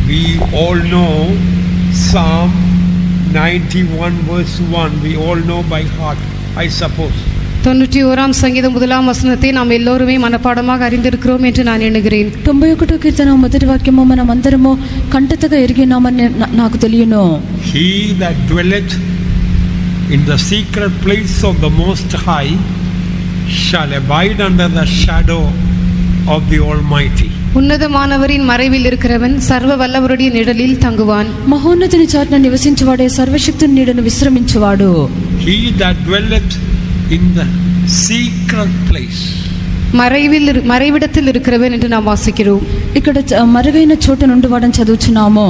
We all know Psalm 91 verse 1. We all know by heart, I suppose. 91 சங்கீதம் 1 வசனத்தை நாம் எல்லோருமே மனப்பாடமாக அறிந்திருக்கிறோம் என்று நான் எண்ணுகிறேன். 91 కీర్తన మొదటి వాక్యము మనం అందరము కంటతగా ఎరిగినామని నాకు తెలియను. He that dwelleth in the secret place of the Most High shall abide under the shadow of the Almighty. உன்னதமானவரின் மறைவில் இருக்கிறவன் சர்வ வல்லவருடைய நிழலில் தங்குவான். మహోన్నతుని చాటున నివసించువాడే సర్వశక్తుని నీడను విశ్రమించువాడు. He that dwelleth in the secret place. மறைவிடத்தில் இருக்கிறவன் என்று நாம் வாசிக்கிறோம். ఇక్కడ మరుగైన చోటు నుండి వాడని చదువుచున్నాము.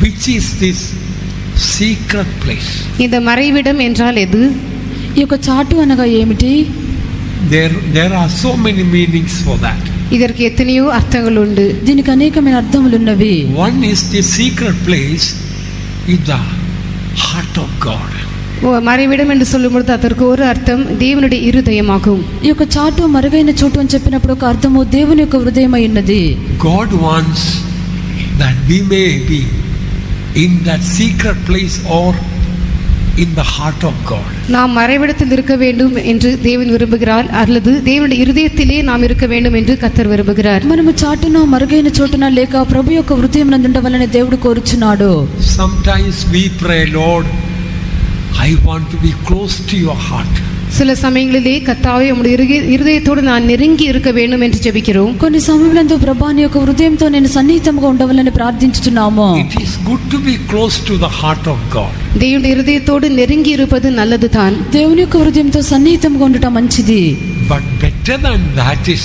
Which is this secret place? இந்த மறைவிடம் என்றால் எது? ఈ యొక్క చాటు అనగా ఏమిటి? There are so many meanings for that. இதற்கு எத்தனையோ அர்த்தங்கள் உண்டு. దీనికి అనేకమైన అర్థములు ఉన్నవి. One is the secret place in the heart of God. மறைவிடம் என்று சொல்லும்போது அதற்கு ஒரு அர்த்தம் தேவனுடைய இருதயமாகும். ఈ యొక్క చాటు మరుగైన చోటు అని చెప్పినప్పుడు ఒక అర్థము దేవుని యొక్క హృదయమై ఉన్నది. God wants that we may be in that secret place or in the heart of God. நாம் மறைவிடத்தில் இருக்க வேண்டும் என்று தேவன் விரும்புகிறார், அல்லது தேவனுடைய இருதயத்திலே நாம் இருக்க வேண்டும் என்று கர்த்தர் விரும்புகிறார். మనము చాటున మరుగైన చోటున లేక ప్రభు యొక్క హృదయం నందు ఉండవాలని దేవుడు కోరుచున్నాడు. Sometimes we pray, Lord, I want to be close to your heart. சில சமயங்களிலே கர்த்தாவே உம்முடைய இருதயத்தோடு நான் நெருங்கி இருக்க வேண்டும் என்று ஜெபிக்கிறோம். కొన్ని సమయములందు ప్రభు నీ యొక్క హృదయంతో నేను సన్నిహితంగా ఉండవాలని ప్రార్థించుచున్నాము. It is good to be close to the heart of God. தேவனுடைய இருதயத்தோடு நெருங்கி இருப்பது நல்லதுதான். దేవుని యొక్క హృదయంతో సన్నిహితంగా ఉండటం మంచిది. But better than that is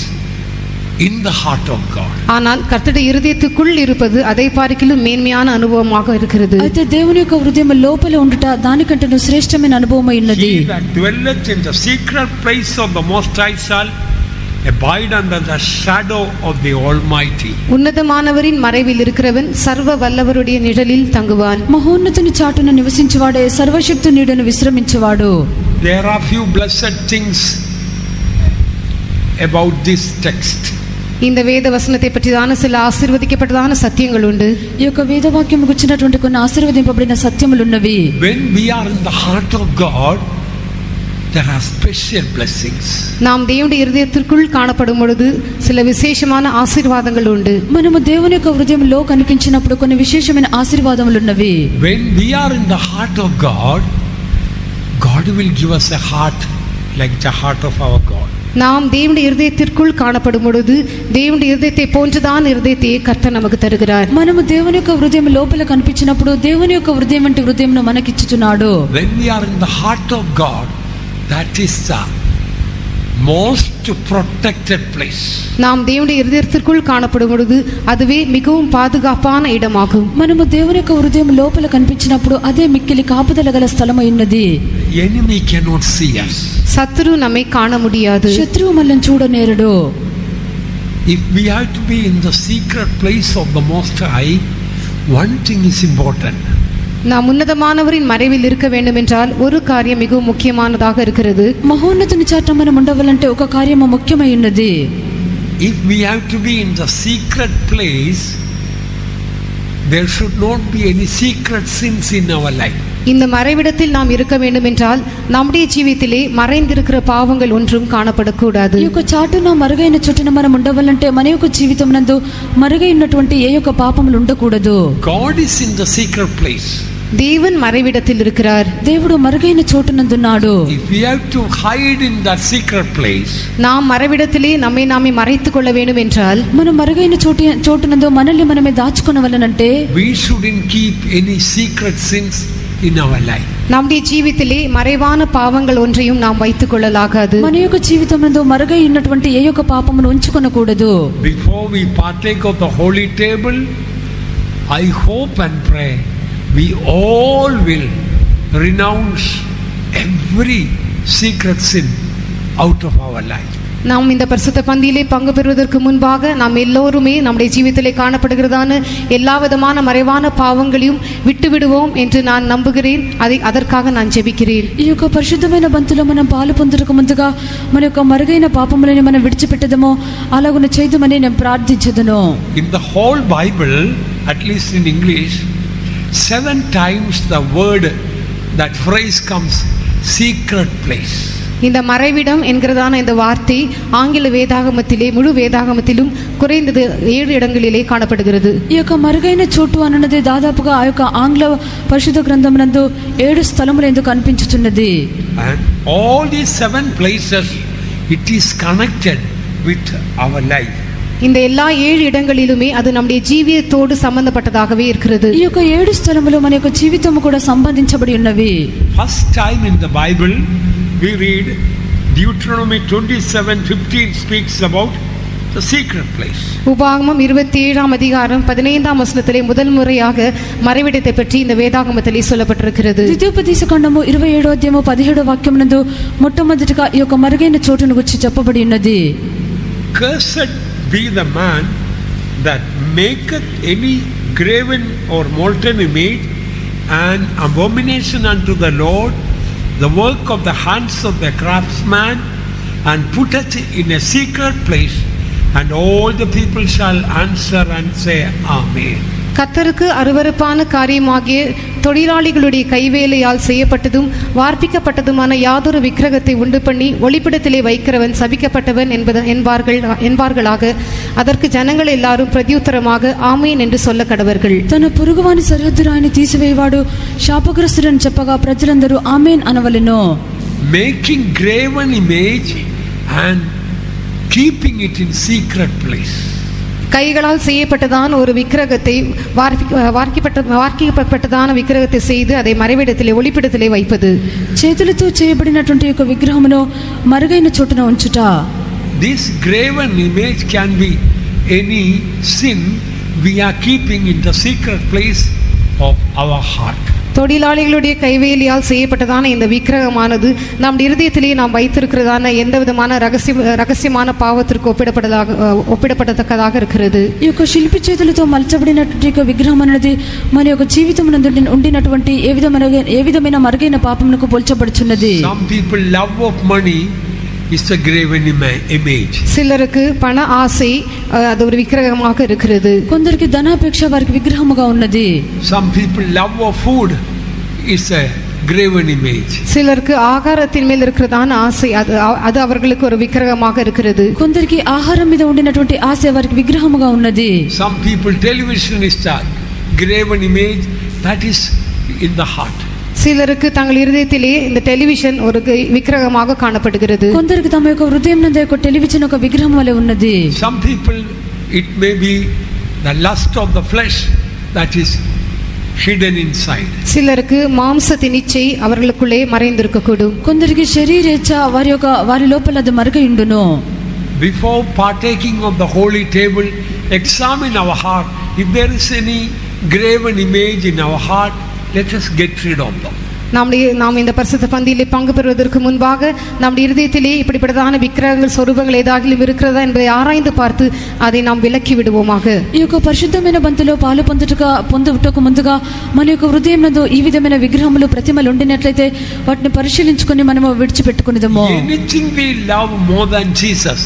in the heart of God. ஆனால் கர்த்தருடைய இருதயத்துக்குள் இருப்பது அதை பார்க்கிலும் மேன்மையான அனுபவமாக இருக்கிறது. అయితే దేవుని యొక్క హృదయం లోపల ఉండుట దానికంటే శ్రేష్టమైన అనుభవమై ఉన్నది. He that dwelleth in the secret place of the Most High shall abide under the shadow of the Almighty. உன்னதமானவரின் மறைவில் இருக்கிறவன் சர்வ வல்லவருடைய நிழலில் தங்குவான். మహోన్నతుని చాటున నివసించువాడే సర్వశక్తు నీడను విశ్రమించువాడు. There are few blessed things about this text. இந்த வேத வசனத்தை பற்றிதான சில ஆசீர்வதிக்கப்பட்டதான சத்தியங்கள் உண்டு. ఈ యొక్క వేదవాక్యం గురించినటువంటి కొన్ని ఆశీర్వదింపబడిన సత్యములు ఉన్నవి. When we are in the heart of God, there are special blessings. நாம் தேவனுடைய இருதயத்திற்குள் காணப்படும் பொழுது சில விசேஷமான ஆசீர்வாதங்கள் உண்டு. మనము దేవుని యొక్క హృదయంలో కనిపించినప్పుడు కొన్ని విశేషమైన ఆశీర్వాదములు ఉన్నవి. When we are in the heart of God, God will give us a heart like the heart of our God. நாம் தேவனுடைய இருதயத்திற்குள் காணப்படும் பொழுது தேவனுடைய இருதயத்தை போன்றதான இருதயத்தை கர்த்தர் நமக்கு தருகிறார். మనము దేవుని యొక్క హృదయం లోపల కనిపించినప్పుడు దేవుని యొక్క హృదయం అంటే హృదయంను మనకిచ్చుచున్నాడు. When we are in the heart of God, that is the most protected place. நாம் தேவனுடைய இருதயத்திற்குள் காணப்படும் பொழுது அதுவே மிகவும் பாதுகாப்பான இடமாகும். మనము దేవుని యొక్క హృదయం లోపల కనిపించినప్పుడు అదే మిక్కిలి కాపుదల గల స్థలమై ఉన్నది. Enemy cannot see us. சத்துரு நம்மை காண முடியாது. శత్రువు మనల్ని చూడనేరడు. If we have to be in the secret place of the Most High, one thing is important. நாம் உன்னதமானவரின் மறைவில் இருக்க வேண்டும் என்றால் ஒரு காரியம் மிகவும் முக்கியமானதாக இருக்கிறது. మహోన్నతుని చాట మనం ఉండవాలంటే ఒక కార్యము ముఖ్యమై ఉన్నది. If we have to be in the secret place, there should not be any secret sins in our life. இந்த மறைவிடத்தில் நாம் இருக்க வேண்டும் என்றால் நம்முடைய ஜீவிதத்திலே மறைந்திருக்கிற பாவங்கள் ஒன்றும் காணப்படக்கூடாது. ఈ యొక్క చాటున మరుగైన చోటున మనం ఉండవాలంటే మన యొక్క జీవితం నందు మరుగై ఉన్నటువంటి ఏ యొక్క పాపములు ఉండకూడదు. God is in the secret place. தேவன் மறைவிடத்தில் இருக்கிறார். దేవుడు మరుగైన చోటునందున్నాడు. If we have to hide in that secret place, நாம் மறைவிடத்திலே நம்மை நாமே மறைத்துக் கொள்ள வேண்டும் என்றால் మనం మరుగైన చోటునందు మనల్ని మనమే దాచుకొనవలనంటే we shouldn't keep any secret sins in our life. நம்முடைய ஜீவிதத்திலே மறைவான பாவங்கள் ஒன்றையும் நாம் வைத்துக் கொள்ளலாகாது. మన యొక్క జీవితం నందు మరుగై ఉన్నటువంటి ఏ యొక్క పాపమును ఉంచుకొనకూడదు. Before we partake of the holy table, I hope and pray we all will renounce every secret sin out of our life. நாம் இந்த பரிசுத்த பந்தியிலே பங்கு பெறுவதற்கு முன்பாக நாம் எல்லோருமே நம்முடைய ஜீவிதத்திலே காணப்படுகிறதான எல்லா விதமான மறைவான பாவங்களையும் விட்டு விடுவோம் என்று நான் நம்புகிறேன். அதற்காக நான் ஜெபிக்கிறேன். ఈ యొక్క పరిశుద్ధమైన బంతులో మనం పాలు పొందుటకు ముందుగా మన యొక్క మరుగైన పాపములను మనం విడిచిపెట్టదమో అలాగున చేయదమని నేను ప్రార్థించదును. In the whole Bible, at least in English, 7 times the word, that phrase comes, secret place. இந்த மறைவிடம் என்கிறதான இந்த வார்த்தை ஆங்கில வேதாகமத்திலே முழு வேதாகமத்திலும் குறைந்தது 7 இடங்களிலே காணப்படுகிறது. ఈ యొక్క మరుగైన చోటు అన్నది దాదాపుగా ఆ యొక్క ఆంగ్ల పరిశుద్ధ గ్రంథమునందు 7 స్థలములందు కనిపించుచున్నది. And all these 7 places, it is connected with our life. இந்த எல்லா 7 இடங்களிலுமே அது நம்முடைய ஜீவியத்தோடு சம்பந்தப்பட்டதாகவே இருக்கிறது. ఈ యొక్క 7 స్థలములు మన యొక్క జీవితము కూడా సంబంధించబడి ఉన్నవి. First time in the Bible we read Deuteronomy 27:15 speaks about the secret place. உபாகமம் 27ஆம் அதிகாரம் 15ஆம் வசனத்திலே முதல் முறையாக மறைவிடத்தை பற்றி இந்த வேதாகமத்திலே சொல்லப்பட்டிருக்கிறது. ద్వితీయోపదేశకాండము 27వ అధ్యాయము 17వ వాక్యమునందు మొట్టమొదటిగా ఈ యొక్క మరుగైన చోటును గురించి చెప్పబడి ఉన్నది. Cursed be the man that maketh any graven or molten image, an abomination unto the Lord, the work of the hands of the craftsman, and putteth in a secret place, and all the people shall answer and say, Amen. கர்த்தருக்கு அருவருப்பான காரியமாகிய தொழிலாளிகளுடைய கைவேலையால் செய்யப்பட்டதும் வார்ப்பிக்கப்பட்டதுமான யாதொரு விக்கிரகத்தை உண்டு பண்ணி ஒளிப்பிடத்திலே வைக்கிறவன் சபிக்கப்பட்டவன் என்பார்களாக. அதற்கு ஜனங்கள் எல்லாரும் பிரதியுத்தரமாக ஆமேன் என்று சொல்ல கடவர்கள். తన పొరుగువాని సరిహద్దును ఆయన తీసివేయవాడు శాపగ్రస్తుడని చెప్పగా ప్రజలందరూ ఆమేన్ అనవలెను. Making graven image and keeping it in secret place. கைகளால் செய்யப்பட்டதான ஒரு விக்கிரகத்தை வார்க்கப்பட்டதான விக்கிரகத்தை செய்து அதை மறைவிடத்திலே ஒளிப்பிடத்திலே வைப்பது. చేతులతో చేయబడినటువంటి ఒక విగ్రహమును మరుగైన చోటున ఉంచుట. This graven image can be any sin we are keeping in the secret place of our heart. தொழிலாளிகளுடைய கைவேலியால் செய்யப்பட்டதான இந்த விக்கிரகமானது நம் இருதயத்திலே நாம் வைத்திருக்கிறதான எந்த விதமான ரகசியமான பாவத்திற்கு ஒப்பிடப்படத்தக்கதாக இருக்கிறது. ఈ యొక్క శిల్పి చేతులతో మలచబడినటువంటి విగ్రహం అనేది మన యొక్క జీవితమునందు ఉండినటువంటి ఏ విధమైన మరుగైన పాపమునకు పోల్చబడుచున్నది. Some people love of money is a graven image. சிலருக்கு பண ஆசை அது ஒரு விக்கிரகமாக இருக்கிறது. కొందరికి ధనాపేక్ష వారికి విగ్రహముగా ఉన్నది. Some people love of food is a graven image. சிலருக்கு ஆகாரத்தின் மேல் இருக்கிறதான ஆசை அது அவர்களுக்கு ஒரு விக்கிரகமாக இருக்கிறது. కొందరికి ఆహారం మీద ఉండినటువంటి ఆశ వారికి విగ్రహముగా ఉన్నది. Some people television is a graven image that is in the heart. சிலருக்கு தங்கள் இருதயத்திலே இந்த டெலிவிஷன் ஒரு விக்கிரகமாக காணப்படுகிறது. కొందరికి తమ యొక్క హృదయం నందు ఒక టెలివిజన్ ఒక విగ్రహం వలె ఉన్నది. Some people it may be the lust of the flesh that is hidden inside. சிலருக்கு மாம்சத்தின் இச்சை அவர்களுக்குள்ளே மறைந்திருக்கக்கூடும். కొందరికి శరీరేచ్ఛ వారి లోపల అది మరుగై ఉండును. Before partaking of the holy table, examine our heart. If there is any graven image in our heart, let us get rid of them. நாம் இந்த பரிசுத்த பந்தியிலே பங்கு பெறுவதற்கு முன்பாக நம்முடைய இருதயத்திலே இப்படிப்பட்டதான விக்கிரகங்கள் சொரூபங்கள் ஏதாகிலும் இருக்கிறதா என்பதை ஆராய்ந்து பார்த்து அதை நாம் விலக்கி விடுவோமாக. ఈ యొక్క పరిశుద్ధమైన బంతిలో పాలు పొందుటకు ముందుగా మన యొక్క హృదయం నందు ఈ విధమైన విగ్రహములు ప్రతిమలు ఉండినట్లయితే వాటిని పరిశీలించుకొని మనము విడిచిపెట్టుకునేదము. Anything we love more than Jesus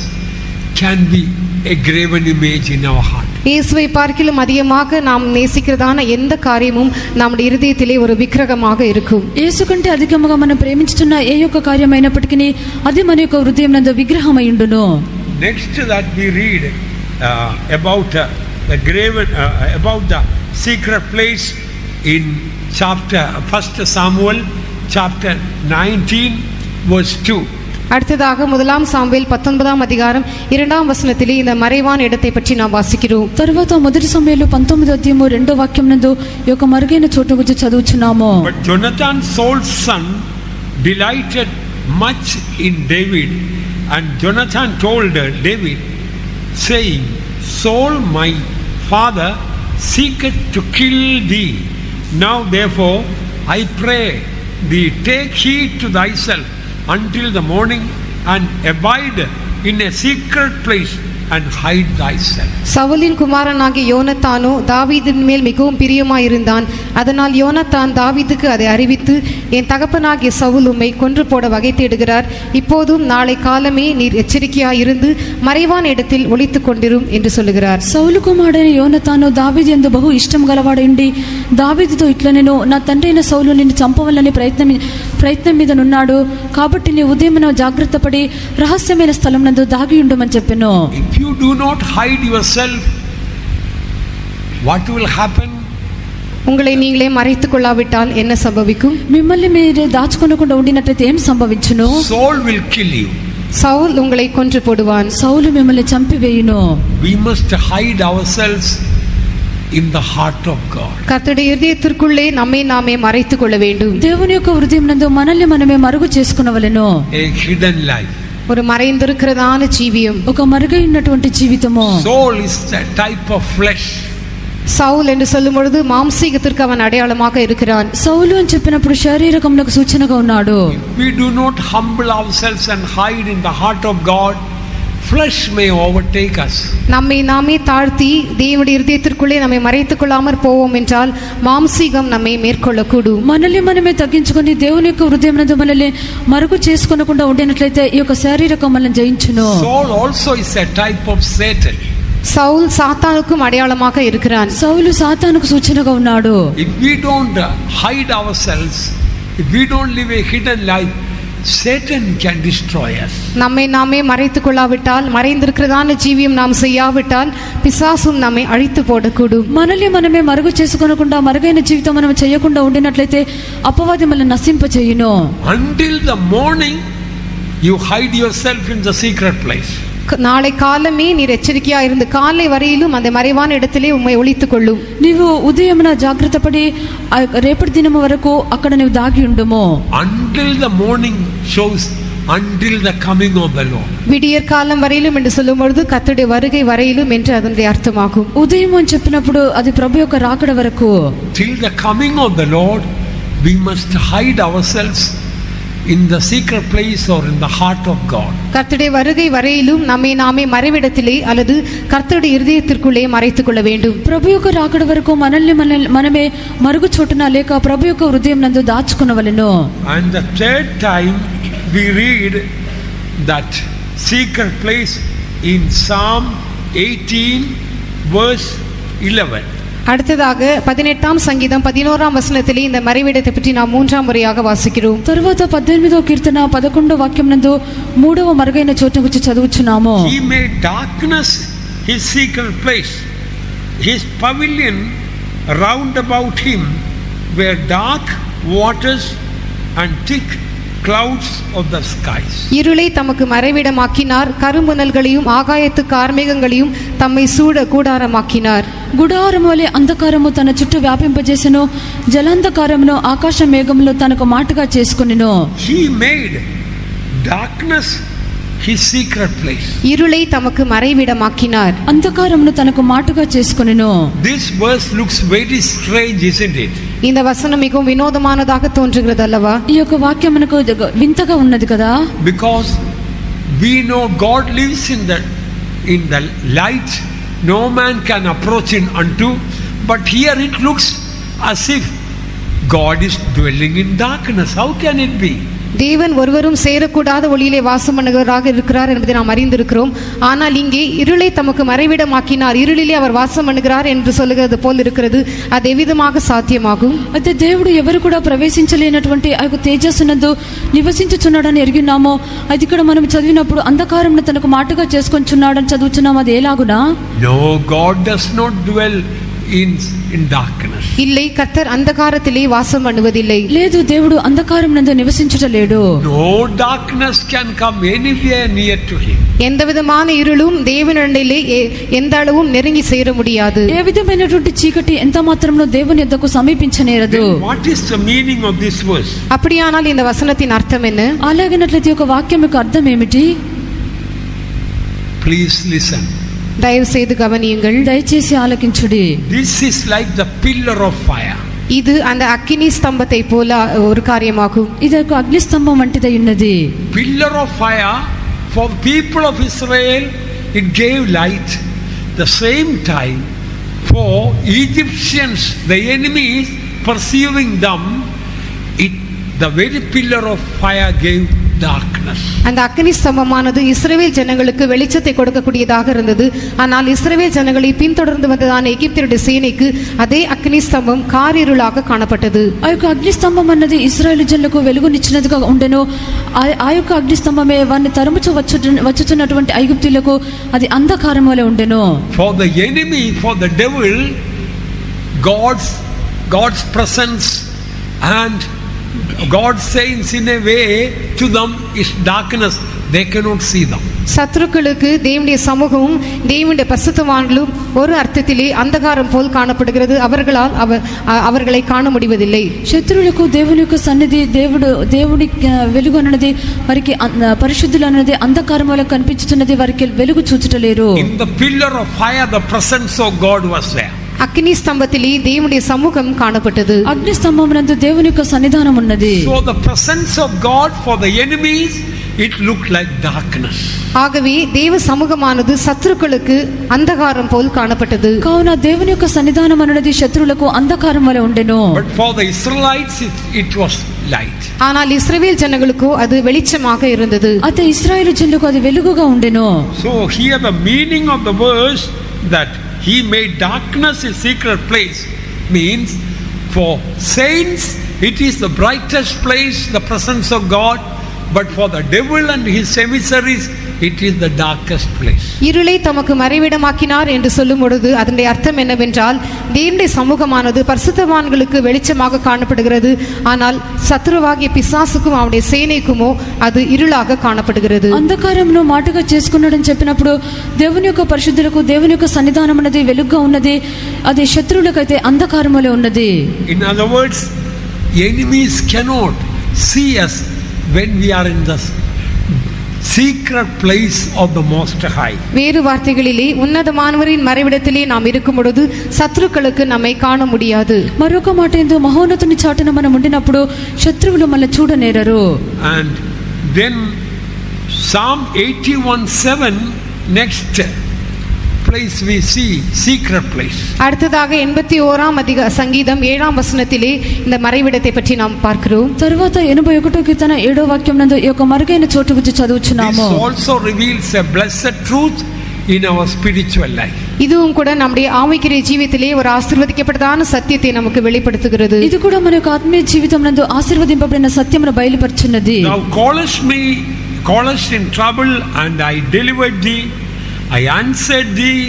can be a graven image in our heart. இயேசுவை பார்க்கிலும் அதிகமாக நாம் நேசிக்கிறதான எந்த காரியமும் நம்முடைய இருதயத்திலே ஒரு விக்கிரகமாக இருக்கும். యేసు కంటే అధికముగా మనం ప్రేమించుతున్న ఏ యొక్క కార్యమైనప్పటికీ అది మన యొక్క హృదయం నందు విగ్రహమై ఉండును. Next to that we read about the graven about the secret place in chapter 1 Samuel chapter 19 verse 2. அடுத்ததாக 1 சாமுவேல் 19ஆம் அதிகாரம் 2ஆம் வசனத்திலே இந்த மறைவான இடத்தை பற்றி நாம் வாசிக்கிறோம். తరువాత 1 సమూయేలు 19వ అధ్యాయము 2వ వాక్యం నందు ఈ యొక్క మరుగైన చోటు గురించి చదువుచున్నాము. But Jonathan, Saul's son, delighted much in David, and Jonathan told David, saying, Saul my father seeketh to kill thee. Now therefore I pray thee, take heed to thyself until the morning, and abide in a secret place and hide thyself. சவுலின் குமாரனாகிய யோனத்தானோ தாவீதின் மேல் மிகவும் பிரியமாயிருந்தான். அதனால் யோனத்தான் தாவீதுக்கு அதை அறிவித்து, என் தகப்பனாகிய சவுல் உம்மை கொன்று போட வகை தேடுகிறார். இப்போதும் நாளை காலமே நீர் எச்சரிக்கையாயிருந்து மறைவான இடத்தில் ஒளித்துக் கொண்டிரும் என்று சொல்லுகிறார். సౌలు కుమారుడైన యోనతాను దావీదు యందు బహు ఇష్టం గలవాడైండి దావీదుతో ఇట్లా నేను నా తండ్రి అయిన సౌలు నిన్ను చంపవలని ప్రయత్నం మీద నున్నాడు కాబట్టి నీ ఉదయమున జాగ్రత్త పడి రహస్యమైన స్థలం నందు దాగి ఉండమని చెప్పెను. If you do not hide yourself, what will happen? உங்களை நீங்களே மறைத்துக் கொள்ளாவிட்டால் என்ன சம்பவிக்கும்? మిమ్మల్ని మీరే దాచుకొనకుండా ఉండినట్లయితే ఏం సంభవించును? Saul will kill you. Saul உங்களை கொன்று போடுவான். సౌలు మిమ్మల్ని చంపివేయును. We must hide ourselves in the heart of God. கர்த்தருடைய இதயத்திற்குள்ளே நம்மை நாமே மறைத்துக் கொள்ள வேண்டும். దేవుని యొక్క హృదయం నందు మనల్ని మనమే మరుగు చేసుకొనవలెను. A hidden life. ஒரு மறைந்திருக்கிறதான ஜீவியம். ఒక మరుగై ఉన్నటువంటి జీవితము. Soul is a type of flesh. Saul என்று சொல்லும் பொழுது மாம்சீகத்திற்கு அவன் அடையாளமாக இருக்கிறான். సౌలు అని చెప్పినప్పుడు శారీరకమునకు సూచనగా ఉన్నాడు. We do not humble ourselves and hide in the heart of God, flesh may overtake us. நம்மை நாமே தாழ்த்தி தேவனுடைய இதயத்திற்குள்ளே நம்மை மறைத்துக் கொள்ளாமற் போவோம் என்றால் மாம்சீகம் நம்மை மேற்கொள்ளக்கூடும். మనల్ని మనమే తగ్గించుకొని దేవుని యొక్క హృదయం నందు మనల్ని మరుగు చేసుకొనకుండా ఉండినట్లయితే ఈ యొక్క శారీరకం మనల్ని జయించును. Saul also is a type of Satan. Saul சாத்தானுக்கும் அடையாளமாக இருக்கிறான். సౌలు సాతానుకు సూచనగా ఉన్నాడు. If we don't hide ourselves, if we don't live a hidden life, Satan can destroy us. நம்மை நாமே மறைத்துக் கொள்ளாவிட்டால், மறைந்திருக்கிறதான ஜீவியம் நாம் செய்யாவிட்டால் பிசாசும் நம்மை அழித்து போடக்கூடும். మనల్ని మనమే మరుగు చేసుకొనకుండా మరుగైన జీవితం మనం చేయకుండా ఉండినట్లయితే అపవాది మనల్ని నశింపచేయును. Until the morning you hide yourself in the secret place. நாளை காலமே நீர் எச்சரிக்கையா இருந்து காலை வரையிலும் அந்த மறைவான இடத்திலே உம்மை ஒளித்துக் கொள்ளும். నీవు ఉదయమున జాగ్రత్త పడి రేపటి దినము వరకు అక్కడ నీవు దాగి ఉండుము. Until the morning shows, until the coming of the Lord. விடியற் காலம் வரையிலும் என்று சொல்லும் பொழுது கர்த்தருடைய வருகை வரையிலும் என்று அதனுடைய அர்த்தமாகும். ఉదయం అని చెప్పినప్పుడు అది ప్రభు యొక్క రాకడ వరకు. Till the coming of the Lord, we must hide ourselves in the secret place or in the heart of God. கர்த்தருடைய வருகை வரையிலும் நம்மை நாமே மறைவிடத்திலே அல்லது கர்த்தருடைய இதயத்திற்குள்ளே மறைத்துக் கொள்ள வேண்டும். ప్రభు యొక్క రాకడ వరకు మనల్ని మనమే మరుగు చోటున లేక ప్రభు యొక్క హృదయం నందు దాచుకొనవలెను. And the third time we read that secret place in Psalm 18 verse 11. அடுத்ததாக 18ஆம் சங்கீதம் 11ஆம் வசனத்திலே இந்த மறைவிடத்தை பற்றி நாம் மூன்றாம் முறையாக வாசிக்கிறோம். తరువాత 18వ కీర్తన 11వ వాక్యం నందు మూడవ మరుగైన చోటు గురించి చదువుచున్నాము. He made darkness his secret place. His pavilion round about him were dark waters and thick clouds of the skies. இருளை தமக்கு மறைவிடமாக்கினார், கரும்புனல்களையும் ஆகாயத்து கார்மேகங்களையும் தம்மை சூட கூடாரமாக்கினார். గుడారము వలె అంధకారము తన చుట్టూ వ్యాపింపజేసెను, జలాంధకారమును ఆకాశ మేఘములో తనకు మాటుగా చేసుకొనెను. He made darkness his secret place. இருளை தமக்கு மறைவிடமாக்கினார். అంధకారమును తనకు మాటుగా చేసుకొనెను. This verse looks very strange, isn't it? இந்த வசனம் மிகவும் வினோதமானதாக தோன்றுகிறது அல்லவா? ఈ యొక్క వాక్యం మనకు వింతగా ఉన్నది కదా. Because we know God lives in the light, no man can approach him unto, but here it looks as if God is dwelling in darkness. How can it be? தேவன் ஒருவரும் சேரக்கூடாத ஒளியிலே வாசம் பண்ணுகிறவராக இருக்கிறார் என்பதை நாம் அறிந்திருக்கிறோம். ஆனால் இங்கே இருளை தமக்கு மறைவிடமாக்கினார், இருளிலே அவர் வாசம் பண்ணுகிறார் என்று சொல்லுகிறது போல் இருக்கிறது. அது எவ்விதமாக சாத்தியமாகும்? అయితే దేవుడు ఎవరు కూడా ప్రవేశించలేనటువంటి ఆ యొక్క తేజస్సునందు నివసించుచున్నాడని ఎరిగినామో, అది ఇక్కడ మనం చదివినప్పుడు అంధకారంను తనకు మాటుగా చేసుకొంచున్నాడని చదువుచున్నాం. అది ఎలాగునా? No, God does not dwell in darkness. இல்லை, கர்த்தர் அந்தகாரத்திலே வாசம் பண்ணுவதில்லை. లేదు, దేవుడు అంధకారం నందు నివసించుటలేడు. No darkness can come anywhere near to him. எந்த விதமான இருளும் தேவனிடத்திலே எந்த அளவும் நெருங்கி சேர முடியாது. ఏ విధమైనటువంటి చీకటి ఎంత మాత్రమునో దేవుని యొద్దకు సమీపించనేరదు. What is the meaning of this verse? அப்படியானால் இந்த வசனத்தின் అర్థం என்ன? అలాగనట్లయితే ఒక వాక్యం యొక్క అర్థం ఏమిటి? Please listen. தயவு செய்து கவனியுங்கள். దయచేసి ఆలకించుడి. This is like the pillar of fire. இது அந்த அக்கினி ஸ்தம்பத்தை போல ஒரு காரியமாகும். ఇది ఒక అగ్ని స్తంభం వంటిదై ఉన్నది. Pillar of fire for the people of Israel, it gave light. The same time, for Egyptians, the enemies pursuing them, the very pillar of fire gave darkness. அந்த அக்கினி ஸ்தம்பமானது இஸ்ரவேல் ஜனங்களுக்கு வெளிச்சத்தை கொடுக்கக்கூடியதாக இருந்தது. ஆனால் இஸ்ரவேல் ஜனங்களை பின்தொடர்ந்து வந்ததான எகிப்தியருடைய சேனைக்கு அதே அக்கினி ஸ்தம்பம் காரிருளாக காணப்பட்டது. ఆ యొక్క అగ్నిస్తంభం అన్నది ఇశ్రాయేలు జనులకు వెలుగునిచ్చినదిగా ఉండెను. ఆ యొక్క అగ్నిస్తంభమే వారిని తరుముచు వచ్చుచున్నటువంటి ఐగుప్తీయులకు అది అంధకారం వలె ఉండెను. For the enemy, for the devil, God's presence and God says in a way to them is darkness. They cannot see them. சத்துருக்களுக்கு தேவனுடைய சமூகமும் தேவனுடைய பரிசுத்தவான்களும் ஒரு அர்த்தத்திலே அந்தகாரம் போல் காணப்படுகிறது. அவர்களால் அவர்களை காண முடிவதில்லை. శత్రువులకు దేవుని యొక్క సన్నిధి దేవుని వెలుగు అన్నది వారికి పరిశుద్ధులు అన్నది అంధకారం వల్ల కనిపించుతున్నది. వారికి వెలుగు చూచుటలేరు. In the pillar of fire, the presence of God was there. అగ్ని స్తంభத்திலே దేవుని సముఖం కాణపట్టదు. అగ్ని స్తంభమునందు దేవుని యొక్క సన్నిధానం ఉన్నది. So the presence of God for the enemies, it looked like darkness. ஆகவே தேவ சமூகமானது சத்துருக்களுக்கு அந்தகாரம் போல் காணப்பட்டது. కావున దేవుని యొక్క సన్నిధానం అన్నది శత్రువులకు అంధకారం వలె ఉండెను. But for the Israelites it was light. ஆனால் இஸ்ரவேல் ஜனங்களுக்கு அது வெளிச்சமாக இருந்தது. అయితే ఇశ్రాయేలు జనులకు అది వెలుగుగా ఉండెను. So here the meaning of the verse that he made darkness a secret place means for saints it is the brightest place, the presence of God, but for the devil and his emissaries it is the darkest place. இருளை தமக்கு மறைவிடமாக்கினார் என்று சொல்லும் பொழுது அதனுடைய அர்த்தம் என்னவென்றால் தேவனுடைய சமூகமானது பரிசுத்தவான்களுக்கு வெளிச்சமாக காணப்படுகிறது. ஆனால் சத்துருவாகிய பிசாசுக்கும் அவனுடைய சேனைக்குமோ அது இருளாக காணப்படுகிறது. అంధకారమును మాటగా చేసుకున్నాడని చెప్పినప్పుడు దేవుని యొక్క పరిశుద్ధులకు దేవుని యొక్క సన్నిధానం అనేది వెలుగుగా ఉన్నది. అది శత్రువులకైతే అంధకారం వలె ఉన్నది. In other words, enemies cannot see us when we are in the secret place of the Most High. வேறு வார்த்தைகளிலே உன்னதமானவரின் மறைவிடத்திலே நாம் இருக்கும் பொழுது சத்துருக்களுக்கு நம்மை காண முடியாது. మరొక మాట ఏందో మహోన్నతుని చాటున మనం ఉండినప్పుడు శత్రువులు మనల్ని చూడనేరరు. And then Psalm 81:7 next place we see secret place. அடுத்ததாக 81ஆம் சங்கீதம் 7ஆம் வசனத்திலே இந்த மறைவிடத்தை பற்றி நாம் பார்க்கிறோம். తరువాత 81వ కీర్తన 7వ వాక్యం నందు ఈ యొక్క మరుగైన చోటు గురించి చదువుచున్నాము. This also reveals a blessed truth in our spiritual life. இதுவும் கூட நம்முடைய ஆவிக்குரிய ஜீவிதத்திலே ஒரு ஆசீர்வதிக்கப்பட்டதான சத்தியத்தை நமக்கு வெளிப்படுத்துகிறது. ఇది కూడా మన యొక్క ఆత్మీయ జీవితం నందు ఆశీర్వదింపబడిన సత్యమును బయలుపరుచున్నది. Thou callest in trouble and I delivered thee. I answered thee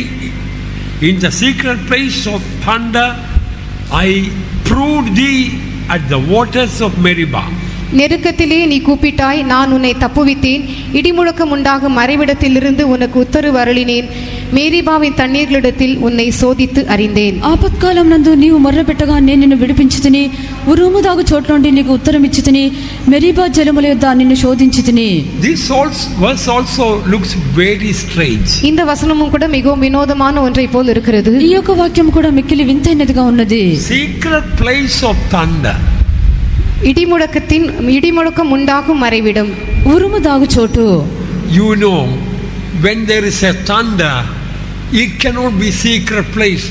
in the secret place of thunder. I proved thee at the waters of Meribah. நெருக்கத்திலே நீ கூப்பிட்டாய், நான் உன்னை தப்புவித்தேன். இடிமுழக்கம் உண்டாகும் மறைவிடத்திலிருந்து உனக்கு உத்தரவு அருளினேன். மேரிபாவின் தண்ணீர்களிடத்தில் உன்னை சோதித்து அறிந்தேன். ఆపత్కాలం నందు నీవు మొర్రపెట్టగా నేను నిన్ను విడిపించితిని. ఉరుముదాగు చోటు నుండి నీకు ఉత్తరం ఇచ్చితిని. మెరీబా జలముల యొద్ద నిన్ను శోధించితిని. This verse also looks very strange. இந்த வசனமும் கூட மிகவும் வினோதமான ஒன்றை போல் இருக்கிறது. ఈ యొక్క వాక్యం కూడా మిక్కిలి వింతైనదిగా ఉన్నది. Secret place of thunder. இடிமுழக்கம் உண்டாகும் மறைவிடம். ఉరుముదాగు చోటు. You know, when there is a thunder, it cannot be secret place.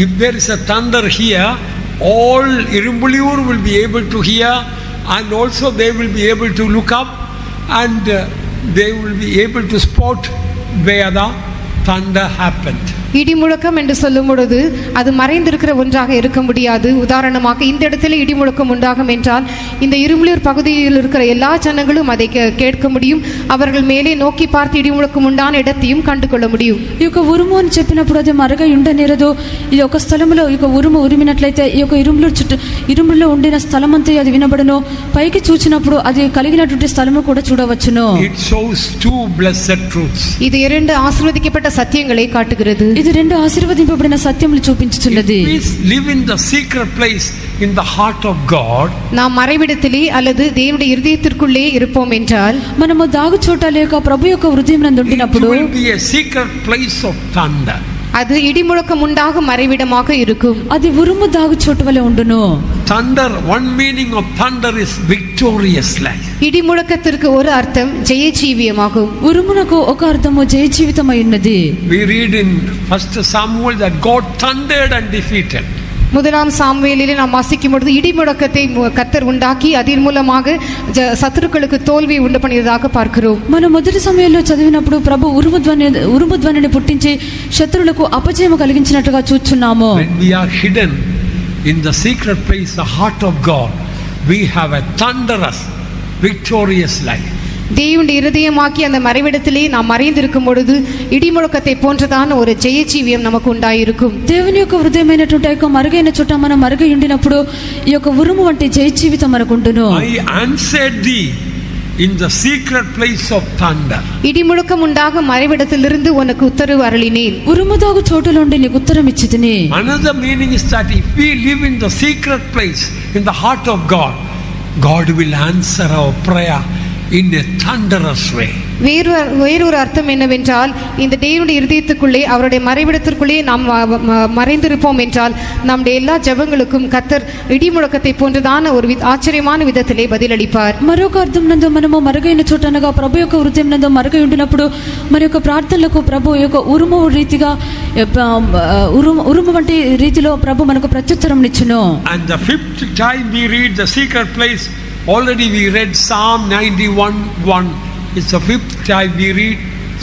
If there is a thunder here, all Irumbuliyur will be able to hear, and also they will be able to look up, and they will be able to spot where the thunder happened. இடிமுழக்கம் என்று சொல்லும் பொழுது அது மறைந்திருக்கிற ஒன்றாக இருக்க முடியாது. உதாரணமாக இந்த இடத்துல இடிமுழக்கம் உண்டாகும் என்றால் இந்த இரும்புலியூர் பகுதியில் இருக்கிற எல்லா ஜனங்களும் அதை கேட்க முடியும். அவர்கள் மேலே நோக்கி பார்த்து இடிமுழக்கம் உண்டான இடத்தையும் கண்டு கொள்ள முடியும். ఈ యొక్క ఉరుము అని చెప్పినప్పుడు అది మరగా ఉండనేరదు. ఇది ఒక స్థలంలో ఈ యొక్క ఉరుము ఉరిమినట్లయితే ఈ యొక్క ఇరుములో ఉండిన స్థలం అంతా అది వినబడను. పైకి చూచినప్పుడు అది కలిగినటువంటి స్థలము కూడా చూడవచ్చును. It shows two blessed truths. இது இரண்டு ஆசீர்வதிக்கப்பட்ட சத்தியங்களை காட்டுகிறது. ఇది రెండు ఆశీర్వదింపబడిన సత్యములు చూపించుచున్నది. Please live in the secret place in the heart of God. நாம் மறைவிடத்திலே அல்லது தேவனுடைய இருதயத்திற்குள்ளே இருப்போம் என்றால் మనము దాగు చోట లేక ప్రభు యొక్క హృదయం నందు ఉండినప్పుడు it will be a secret place of thunder. அது இடிமுழக்கம் உண்டாகும் மறைவிடமாக இருக்கும். అది ఉరుము దాగు చోటు వలె ఉండును. thunder, one meaning of thunder is victorious life. ఇడి ముழக்கத்திற்கு ஒரு அர்த்தம் ஜெயஜீவியமாகும். ఉరుమునకు ఒక అర్థము జయ జీవితమై ఉన్నది. We read in 1 Samuel that God thundered and defeated. முதலாம் சாமுவேலிலே நாம் வாசிக்கும் பொழுது இடி முழக்கத்தை கர்த்தர் உண்டாக்கி அதன் மூலமாக சத்துருக்களுக்கு தோல்வி உண்டு பண்ணியதாக பார்க்கிறோம். మనం మొదటి సమయంలో చదివినప్పుడు ప్రభు ఉరుము ధ్వనిని పుట్టించి శత్రువులకు అపజయం కలిగించినట్టుగా చూస్తున్నాము. When we are hidden in the secret place, the heart of God, we have a thunderous, victorious life. தேவனுடைய இருதயமாக்கி அந்த மறைவிடத்திலே நாம் மறைந்திருக்கும் பொழுது இடி முழக்கத்தை போன்றதான ஒரு ஜெயஜீவியம் நமக்கு உண்டாயிருக்கும். దేవుని యొక్క హృదయమైనటువంటి యొక్క మరుగైన చోట మనం మరుగై ఉండినప్పుడు ఈ యొక్క ఉరుము వంటి జయ జీవితం మనకు ఉండును. I answered thee in the secret place of thunder. இடி முழக்கம் உண்டாக மறைவிடத்திலிருந்து உனக்கு உத்தரவு அருளினேன். ఉరుముదాగు చోటులోండి నీకు ఉత్తరం ఇచ్చితిని. Another meaning is that if we live in the secret place in the heart of God, God will answer our prayer in a thunderous way. வேறொரு அர்த்தம் என்னவென்றால் இந்த தேவனுடைய இருதயத்துக்குள்ளே அவருடைய மறைவிடத்திற்குள்ளே நாம் மறைந்திருப்போம் என்றால் நம்முடைய எல்லா ஜெபங்களுக்கும் கர்த்தர் இடி முழக்கத்தை போன்றதான ஒரு ఆశ్చర్యமான విధத்திலே பதிலளிப்பார். మరొక అర్థం నందు మనము మరుగైన చోట అనగా ప్రభు యొక్క హృదయం నందు మరుగై ఉండినప్పుడు మన యొక్క ప్రార్థనలకు ప్రభు యొక్క ఉరుము రీతిగా ఉరుము వంటి రీతిలో ప్రభు మనకు ప్రత్యుత్తరం ఇచ్చును. And the fifth time we read the secret place, already we read Psalm 91:1. It's the fifth time we read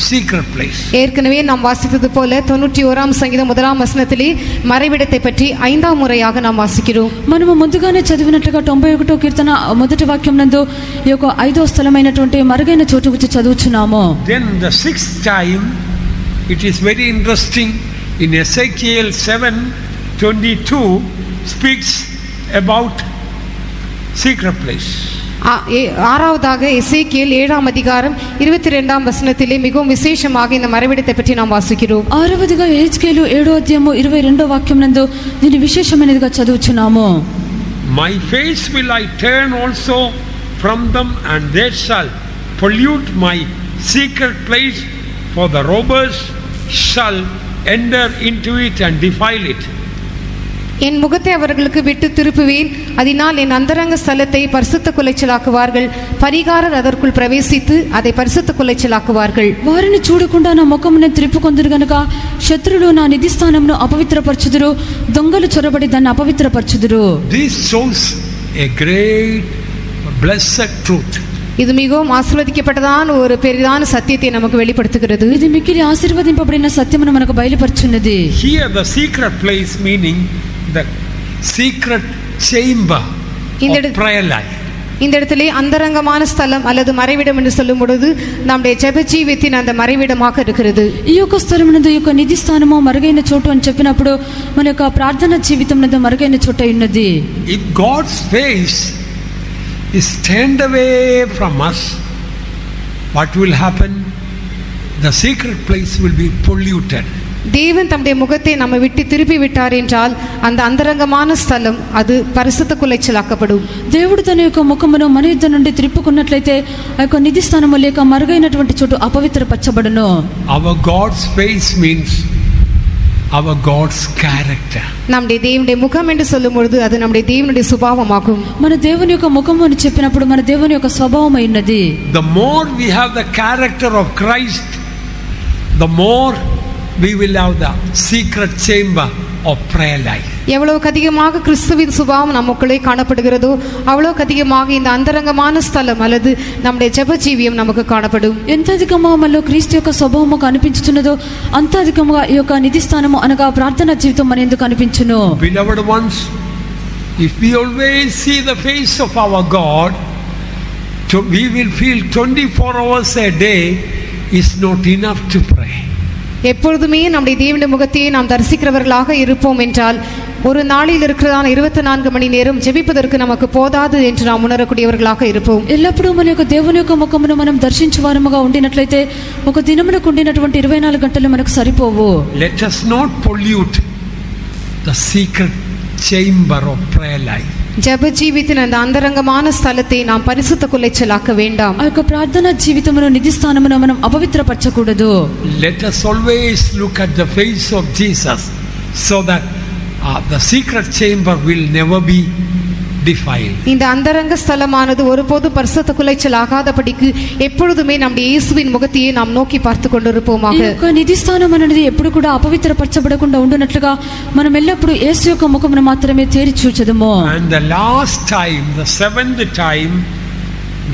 secret place. ஏற்கனவே நாம் வாசித்தது போல 91ஆம் சங்கீதம் முதலாம் வசனத்திலே மறைவிடத்தை பற்றி 5ஆம் முறையாக நாம் வாசிக்கிறோம். మనము ముందుగానే చదివినట్లుగా 91వ కీర్తన మొదటి వాక్యం నందు ఈ యొక్క 5వ స్థలమైనటువంటి మరుగైన చోటు గురించి చదువుచున్నాము. Then the sixth time, it is very interesting, in Ezekiel 7:22 speaks about secret place. ஆறாவதாக எசேக்கியேல் 7ஆம் அதிகாரம் 22ஆம் வசனத்திலே மிகவும் விசேஷமாக இந்த மறைவிடத்தை பற்றி நாம் வாசிக்கிறோம். ఆరవదిగా ఎహెజ్కేలు 7వ అధ్యాయము 22వ వాక్యం నందు దీని విశేషమైనదిగా చదువుచున్నాము. My face will I turn also from them, and they shall pollute my secret place, for the robbers shall enter into it and defile it. என் முகத்தை அவர்களுக்கு விட்டு திருப்புவேன், அதனால் என் அந்தரங்க ஸ்தலத்தை பரிசுத்த குலைச்சலாக்குவார்கள், பரிகாரர் அதற்குள் பிரவேசித்து அதை பரிசுத்த குலைச்சலாக்குவார்கள். వారిని చూడకుండా నా ముఖమును త్రిప్పుకొందురు గనుక శత్రులు నా నిధి స్థానమును అపవిత్రపరచుదురు, దొంగలు చొరబడి దాన్ని అపవిత్రపరచుదురు. This shows a great blessed truth. இது மிகவும் ஆசீர்வதிக்கப்பட்டதான ஒரு பெரிதான சத்தியத்தை நமக்கு வெளிப்படுத்துகிறது. ఇది మిక్కిలి ఆశీర్వదింపబడిన సత్యమును మనకు బయలుపరుచున్నది. Here the secret place meaning the secret chamber of prayer life. இந்த இடத்திலே அந்தரங்கமான ஸ்தலம் அல்லது மறைவிடம் என்று சொல்லும் பொழுது நம்முடைய ஜெப ஜீவியத்தின் அந்த மறைவிடமாக இருக்கிறது. ఈ యొక్క స్థలమునందు ఈ యొక్క నిధి స్థానము మరుగైన చోటు అని చెప్పినప్పుడు మన యొక్క ప్రార్థన జీవితం నందు మరుగైన చోట ఉన్నది. If God's face is turned away from us, what will happen? The secret place will be polluted. தேவன் தம்முடைய முகத்தை நம்ம விட்டு திருப்பி விட்டார் என்றால் அந்த அந்தரங்கமான ஸ்தலம் அது பரிசுத்த குலைச்சலாக்கப்படும். దేవుడు తన యొక్క ముఖమును మన యుద్ధ నుండి త్రిప్పుకున్నట్లయితే ఆ యొక్క నిధి స్థానము లేక మరుగైనటువంటి చోటు అపవిత్రపరచబడును. Our God's face means our God's character. நம்முடைய தேவனுடைய முகம் என்று சொல்லும் பொழுது அது நம்முடைய தேவனுடைய சுபாவமாகும். మన దేవుని యొక్క ముఖము అని చెప్పినప్పుడు మన దేవుని యొక్క స్వభావం అయినది. The more we have the character of Christ, the more we will have the secret chamber of prayer life. எவ்வளவுக்கு அதிகமாக கிறிஸ்துவின் சுபாவம் நமக்குள்ளே காணப்படுகிறதோ அவ்வளவுக்கு அதிகமாக இந்த அந்தரங்கமான ஸ்தலம் அல்லது நம்முடைய ஜெப ஜீவியம் நமக்கு காணப்படும். ఎంత అధికంగా మనలో క్రీస్తు యొక్క స్వభావము కనిపించుచున్నదో అంత అధికంగా ఈ యొక్క నిధి స్థానము అనగా ప్రార్థనా జీవితం మన యందు కనిపించును. Beloved ones, if we always see the face of our God, we will feel 24 hours a day is not enough to pray. எப்பொழுதுமே நம்முடைய தேவனுடைய முகத்தையே நாம் தரிசிக்கிறவர்களாக இருப்போம் என்றால் ஒரு நாளில் இருக்கிறதான 24 மணி நேரம் ஜெபிப்பதற்கு நமக்கு போதாது என்று நாம் உணரக்கூடியவர்களாக இருப்போம். ఎల్లప్పుడూ మన యొక్క దేవుని యొక్క ముఖమును మనం దర్శించువారముగా ఉండినట్లయితే ఒక దినమునకు ఉండినటువంటి 24 గంటలు మనకు సరిపోవు. Let us not pollute the secret chamber of prayer life. ஜெப ஜீவித்தின் அந்த அந்தரங்கமான ஸ்தலத்தை நாம் பரிசுத்த குலைச்சலாக்க வேண்டாம். ఆ యొక్క ప్రార్థనా జీవితమును నిధి స్థానమును మనం అపవిత్రపరచకూడదు. Let us always look at the face of Jesus so that the secret chamber will never be defiled. இந்த அந்தரங்க ஸ்தலமானது ஒருபோது பரிசுத்த குலைச்சல் ஆகாதபடிக்கு எப்பொழுதுமே நம்முடைய இயேசுவின் முகத்தையே நாம் நோக்கி பார்த்து ఈ கொண்டிருப்போமாக. యొక్క నిధి స్థానం అనేది ఎప్పుడు కూడా అపవిత్రపరచబడకుండా ఉండునట్లుగా మనం ఎల్లప్పుడూ యేసు యొక్క ముఖమును మాత్రమే తేరి చూచెదము. And the last time, the seventh time,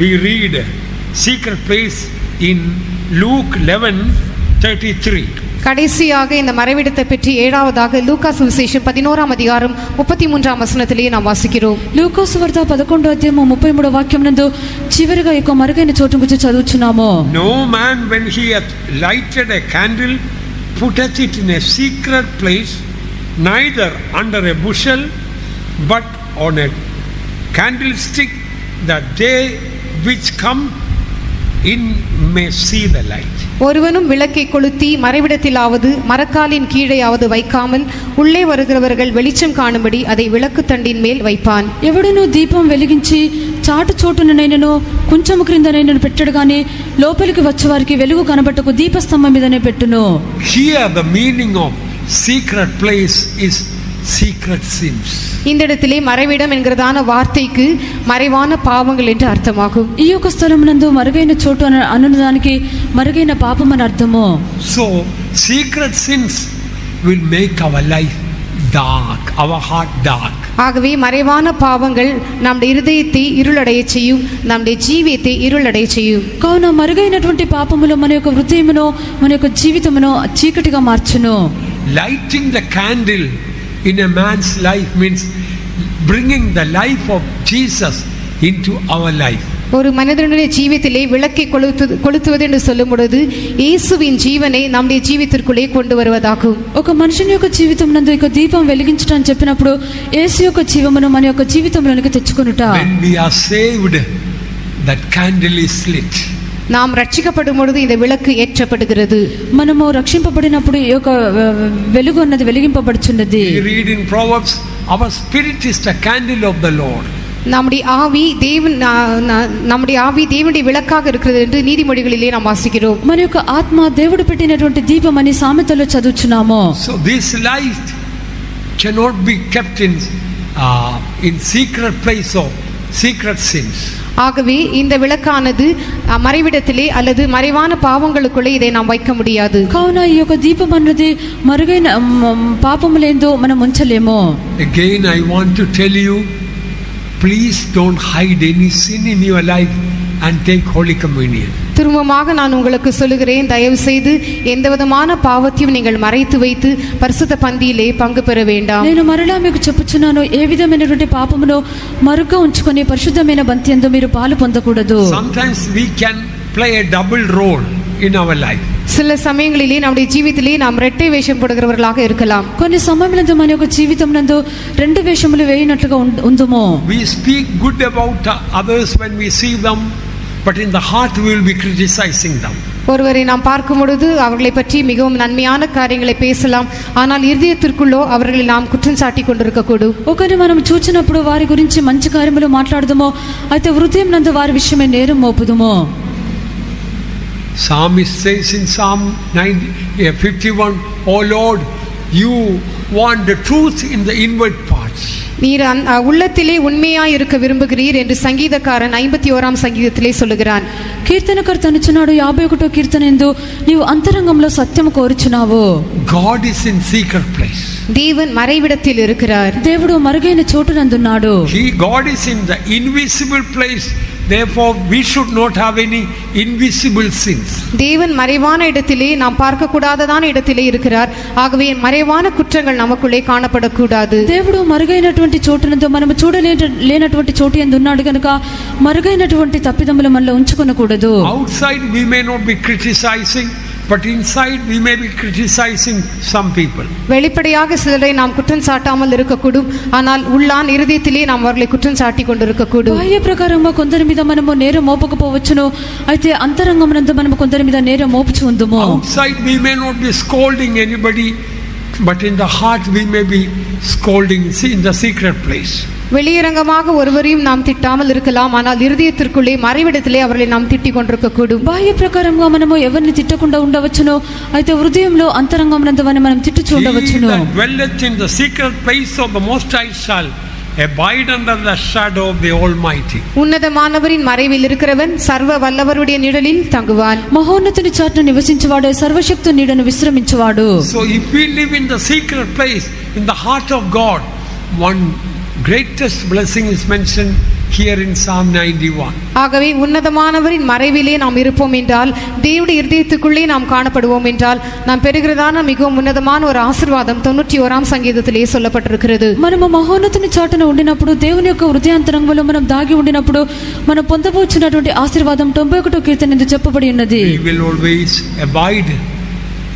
we read secret place in Luke 11:33. கடைசியாக இந்த மறைவிடத்தை பற்றி ஏழாவதாக லூக்கா சுவிசேஷம் 11ஆம் அதிகாரம் 33ஆம் வசனத்திலே நாம் வாசிக்கிறோம். లూకాసు వార్త 11వ అధ్యాయం 33వ వాక్యం నందు చివరిగా ఈ యొక్క మరుగైన చోటు గురించి చదువుచున్నాము. No man when he hath lighted a candle putteth it in a secret place, neither under a bushel, but on a candlestick, that they which come in may see the light. ஒருவனும் விளக்கை கொளுத்தி மறைவிடத்திலாவது மரக்காலின் கீழேயாவது வைக்காமல் உள்ளே வருகிறவர்கள் வெளிச்சம் காணும்படி அதை விளக்கு தண்டின் மேல் வைப்பான். ఎవడును దీపం వెలిగించి చాటు చోటుననైనను కొంచెము క్రిందనైనను పెట్టడు గాని లోపలికి వచ్చేవారికి వెలుగు కనబట్టకు దీపస్తంభం మీదనే పెట్టును. Here the meaning of secret place is secret sins. இந்த இடத்திலே மறைவிடம் என்கிறதான வார்த்தைக்கு மறைவான பாவங்கள் என்று அர்த்தமாகும். ఈ యొక్క స్థలమునందు మరుగైన చోటు అనుదానికి మరుగైన పాపం అని అర్థము. So secret sins will make our life dark, our heart dark. ஆகவே மறைவான பாவங்கள் நம்முடைய இருதயத்தை இருளடைய செய்யும், நம்முடைய ஜீவியத்தை இருளடைய செய்யும். కావున మరుగైనటువంటి పాపములు మన యొక్క హృదయమును మన యొక్క జీవితమును చీకటిగా మార్చును. Lighting the candle in a man's life means bringing the life of Jesus into our life. ஒரு மனிதனுடைய ஜீவியத்திலே விளக்கை கொளுத்துவது என்று சொல்லும் பொழுது இயேசுவின் ஜீவனை நம்முடைய ஜீவித்திற்குள்ளே கொண்டு வருவதாகும். ఒక మనుషుని యొక్క జీవితం నందు ఒక దీపం వెలిగించడం అని చెప్పినప్పుడు యేసు యొక్క జీవమును మన యొక్క జీవితంలోనికి తెచ్చుకొనుట. When we are saved, that candle is lit. நாம் ரட்சிக்கப்படும் பொழுது இந்த விளக்கு ஏற்றப்படுகிறது. మనము రక్షింపబడినప్పుడు ఈ యొక్క వెలుగు అన్నది వెలిగింపబడుచున్నది. We read in Proverbs, our spirit is the candle of the Lord. நம்முடைய ஆவி தேவனுடைய விளக்காக இருக்கிறது என்று நீதிமொழிகளிலே நாம் வாசிக்கிறோம். మన యొక్క ఆత్మ దేవుడు పెట్టినటువంటి దీపం అని సామెతలో చదువుచున్నాము. So this light cannot be kept in secret place of secret sins. ஆகவே இந்த விளக்கானது மறைவிடத்திலே அல்லது மறைவான பாவங்களுக்குள்ளே இதை நாம் வைக்க முடியாது. కావున ఈ యొక్క దీపం అన్నది మరుగైన పాపములేందో మనం ఉంచలేము. Again I want to tell you, please don't hide any sin in your life and take Holy Communion. திரும்பமாக நான் உங்களுக்கு சொல்லுகிறேன், தயவு செய்து எந்த விதமான பாவத்தையும் நீங்கள் மறைத்து வைத்து பரிசுத்த பந்தியிலே பங்கு பெற வேண்டாம். నేను మరలా మీకు చెప్పుచున్నాను, ఏ విధమైనటువంటి పాపమును మరుగ్గా ఉంచుకొని పరిశుద్ధమైన బంతి యందు మీరు పాలు పొందకూడదు. Sometimes we can play a double role in our life. சில சமயங்களிலே நம்முடைய ஜீவிதத்திலே நாம் இரட்டை வேஷம் போடுகிறவர்களாக இருக்கலாம். కొన్ని సమయములందు మన యొక్క జీవితం నందు రెండు వేషములు వేయినట్లుగా ఉందుము. We speak good about others when we see them, but in the heart we will be criticizing them. ஒருவரை நாம் பார்க்கும் பொழுது அவர்களை பற்றி மிகவும் நன்மையான காரியங்களை பேசலாம், ஆனால் இருதயத்திற்குள்ளோ அவர்களை நாம் குற்றம் சாட்டி கொண்டிருக்கக்கூடும். ఒకరిని మనం చూచినప్పుడు వారి గురించి మంచి కార్యములు మాట్లాడదుమో, అయితే హృదయం నందు వారి విషయమై నేరం మోపుదుమో. Psalmist says in Psalm 51, "O Lord, you want the truth in the inward parts." நீர் உள்ளத்திலே உண்மையாய் இருக்க விரும்புகிறீர் என்று சங்கீதக்காரன் 51ஆம் சங்கீதத்திலே சொல்லுகிறான். కీర్తనకర్త అనుచున్నాడు 51వ కీర్తన యందు నీవు అంతరంగంలో సత్యము కోరుచున్నావు. God is in secret place. தேவன் மறைவிடத்தில் இருக்கிறார். దేవుడు మరుగైన చోటు నందున్నాడు. God is in the invisible place. Therefore we should not have any invisible sins. தேவன் மறைவான இடத்திலே நாம் பார்க்க கூடாததான இடத்திலே இருக்கிறார். ஆகவே மறைவான குற்றங்கள் நமக்குள்ளே காணப்படக்கூடாது. దేవుడు మరుగైనటువంటి చోటునందు మనము చూడలేనటువంటి చోటు యందు ఉన్నాడు కనుక మరుగైనటువంటి తప్పిదములు మనలో ఉంచుకొనకూడదు. Outside we may not be criticizing, but inside we may be criticizing some people. வெளிப்படையாக சிலரை நாம் குற்றம் சாட்டாமல் இருக்கக்கூடும், ஆனால் உள்ளான் இருதயத்திலே நாம் அவர்களை குற்றம் சாட்டி கொண்டிருக்கக்கூடும். బాహ్య ప్రకారంగా కొందరి మీద మనము నేరం మోపకపోవచ్చును, అయితే అంతరంగమునందు మనము కొందరి మీద నేరం మోపుచు ఉందుము. Outside we may not be scolding anybody, but in the heart we may be scolding in the secret place. வெளியரங்கமாக ஒருவரையும் நாம் திட்டாமல் இருக்கலாம், ஆனால் இருதயத்திற்குள்ளே மறைவிடத்திலே அவர்களை நாம் திட்டிக் கொண்டிருக்கக்கூடும். బాహ్య ప్రకారంగా మనము ఎవరిని తిట్టకుండా ఉండవచ్చును, అయితే హృదయంలో అంతరంగమునందు మనం తిట్టుచూ ఉండవచ్చును. He that dwelleth in the secret place of the Most High shall abide under the shadow of the Almighty. ఉన్నతమానవரின் మறைவில் இருக்கிறவன் సర్వ వల్లవరుடைய నిழலில் தங்குவான். మహోన్నతుని చాటున నివసించువాడే సర్వశక్తు నీడను విశ్రమించువాడు. So if we live in the secret place, in the heart of God, one greatest blessing is mentioned here in Psalm 91. ஆகவே உன்னதமானவரின் மறைவிலே நாம் இருப்போம் என்றால், தேவனுடைய இருதயத்துக்குள்ளே நாம் காணப்படுவோம் என்றால், நாம் பெறுகிறதான மிகவும் உன்னதமான ஒரு ஆசீர்வாதம் 91ஆம் சங்கீதத்திலே சொல்லப்பட்டிருக்கிறது. మనము మహోన్నతుని చాటున ఉండినప్పుడు, దేవుని యొక్క హృదయాంతరంగంలో మనం దాగి ఉండినప్పుడు మనం పొందబోచున్నటువంటి ఆశీర్వాదం 91వ కీర్తన నందు చెప్పబడి ఉన్నది. We will always abide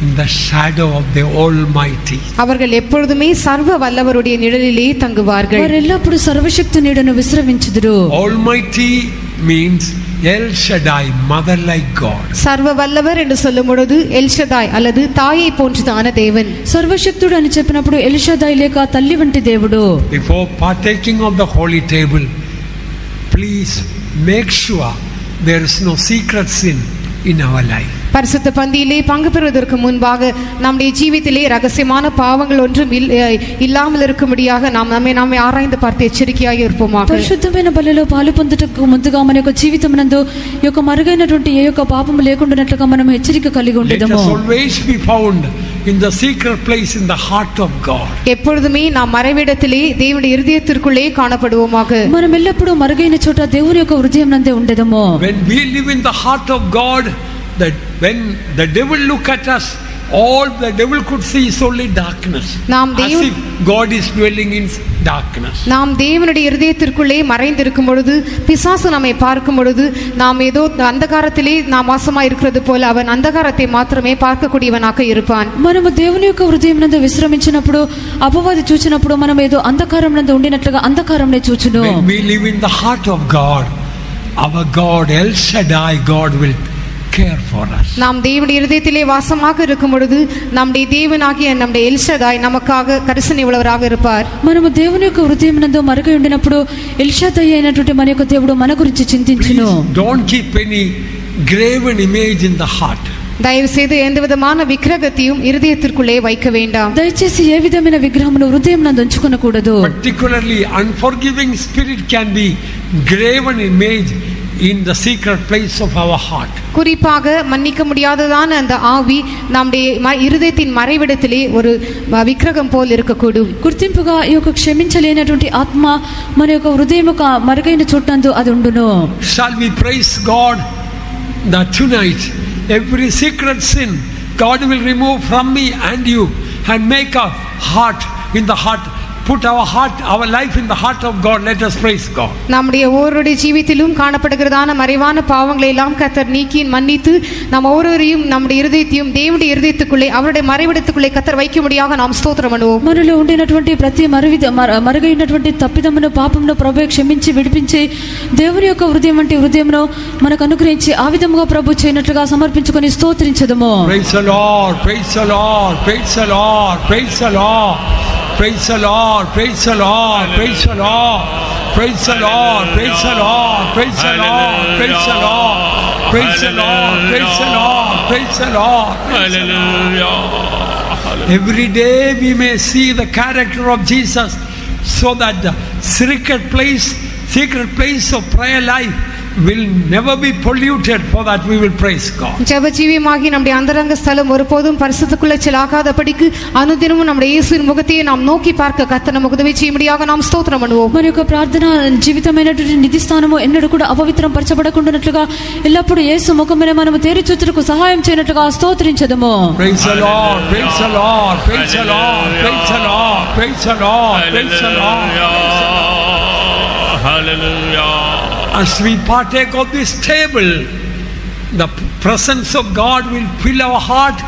in the shadow of the Almighty. அவர்கள் எப்பொழுதுமே சர்வ வல்லவருடைய நிழலிலே தங்குவார்கள். వారు ఎల్లప్పుడూ సర్వశక్తు నీడను విశ్రమించుదురు. Almighty means El Shaddai, mother like God. சர்வ வல்லவர் என்று சொல்லும் பொழுது எல்ஷதாய் அல்லது தாயை போன்றதான தேவன். సర్వశక్తుడు అని చెప్పినప్పుడు ఎల్షదాయ్ లేక తల్లి వంటి దేవుడు. Before partaking of the holy table, please make sure there is no secret sin in our life. பரிசுத்த பந்தியிலே பங்கு பெறுவதற்கு முன்பாக நம்முடைய ஜீவிதத்திலே ரகசியமான பாவங்கள் ஒன்றும் இல்லாமல் இருக்கும்படியாக நம்மை ஆராய்ந்து பார்த்து எச்சரிக்கையாக இருப்போமாக. పరిశుద్ధమైన బలిలో పాలు పొందుటకు ముందుగా మన యొక్క జీవితమునందు ఈ యొక్క మరుగైనటువంటి ఏ యొక్క పాపము లేకుండానట్లుగా మనం హెచ్చరిక కలిగి ఉండేదము. Let us always be found in the secret place in the heart of God. எப்பொழுதுமே நாம் மறைவிடத்திலே தேவனுடைய இருதயத்திற்குள்ளே காணப்படுவோமாக. మనం ఎల్లప్పుడూ మరుగైన చోట దేవుని యొక్క హృదయం నందే ఉండేదము. When we live in the heart of God, that when the devil look at us, all the devil could see is only darkness. As if God is dwelling in darkness. நாம் தேவனுடைய இருதயத்திற்குள்ளே மறைந்திருக்கும் பொழுது, பிசாசு நம்மை பார்க்கும் பொழுது, நாம் ஏதோ அந்தகாரத்திலே நாம் வாசமாய் இருக்கிறது போல அவன் அந்தகாரத்தை மாத்திரமே பார்க்கக்கூடியவனாக இருப்பான். మనము దేవుని యొక్క హృదయం నందు విశ్రమించినప్పుడు, అపవాది చూచినప్పుడు మనం ఏదో అంధకారం నందు ఉండినట్లుగా అంధకారంనే చూచును. When we live in the heart of God, our God El Shaddai, God will care for us. நாம் தேவனுடைய இருதயத்திலே வாசமாக இருக்கும் பொழுது நம்முடைய தேவனாகிய நம்முடைய எல்ஷதாய் நமக்காக கரிசனை உள்ளவராக இருப்பார். మనము దేవుని యొక్క హృదయం నందు మరుగై ఉండినప్పుడు ఎల్షదాయ్ అయినటువంటి మన యొక్క దేవుడు మన గురించి చింతించును. Don't keep any graven image in the heart. దయவு செய்து எந்த విధமான విగ్రహத்தையும் இருதயத்திற்குள்ளே வைக்க வேண்டாம். దయచేసి ఏ విధమైన విగ్రహమును హృదయం నందు ఉంచుకొనకూడదు. Particularly unforgiving spirit can be graven image in the secret place of our heart. குறிப்பாக மன்னிக்க முடியாததான அந்த ஆவி நம்முடைய இருதயத்தின் மறைவிடத்திலே ஒரு விக்கிரகம் போல் இருக்கக்கூடும். గుర్తింపుగా ఈ యొక్క క్షమించలేనటువంటి ఆత్మ మన యొక్క హృదయం యొక్క మరుగైన చోటందు అది ఉండును. Shall we praise God that tonight every secret sin God will remove from me and you and make our heart in the heart, put our heart, our life in the heart of God. Let us praise God. நம்முடைய ஒவ்வொருடைய ஜீவித்திலும் காணப்படுகிறதான மறைவான பாவங்களை எல்லாம் கர்த்தர் நீக்கி மன்னித்து நாம் ஒவ்வொருவரையும் நம்முடைய இருதயத்தையும் தேவனுடைய இருதயத்துக்குள்ளே அவருடைய மறைவிடத்துக்குள்ளே கர்த்தர் வைக்கும்படியாக நாம் ஸ்தோத்திரம் பண்ணுவோம். మనలో ఉండినటువంటి ప్రతి మరుగైనటువంటి తప్పిదమును పాపమును ప్రభువే క్షమించి విడిపించి దేవుని యొక్క హృదయం వంటి హృదయమును మనకు అనుగ్రహించి ఆ విధముగా ప్రభు చేయనట్లుగా సమర్పించుకొని స్తోత్రించదము. Praise the Lord, praise the Lord, praise the Lord, praise the Lord. Praise the Lord, praise the Lord, praise the Lord, praise the Lord, praise the Lord, praise the Lord, praise the Lord, praise the Lord, praise the Lord, praise the Lord. Hallelujah. Every day we may see the character of Jesus, so that the secret place of prayer life will never be polluted, for that we will praise God. ஜெபஜீவியமாகி நம்முடைய அந்தரங்க ஸ்தலம் ஒருபோதும் பரிசுத்தக்குள்ளே செல்லாகாதபடிக்கு அனுதினமும் நம்முடைய இயேசுவின் முகத்தையே நாம் நோக்கி பார்க்க கர்த்தர் நமக்கு உதவி செய்யும்படியாக நாம் ஸ்தோத்திரம் பண்ணுவோம். మన యొక్క ప్రార్థన జీవితమైనటువంటి నిధి స్థానము ఎన్నడూ కూడా అపవిత్రం పరచబడకుండానట్లుగా ఎల్లప్పుడూ యేసు ముఖమునే మనము తేరి చూచుటకు సహాయం చేయనట్లుగా స్తోత్రించదము. Praise the Lord, praise the Lord, praise the Lord, praise the Lord, praise the Lord, praise the Lord. Hallelujah. As we partake of this table, the presence of God will fill our heart,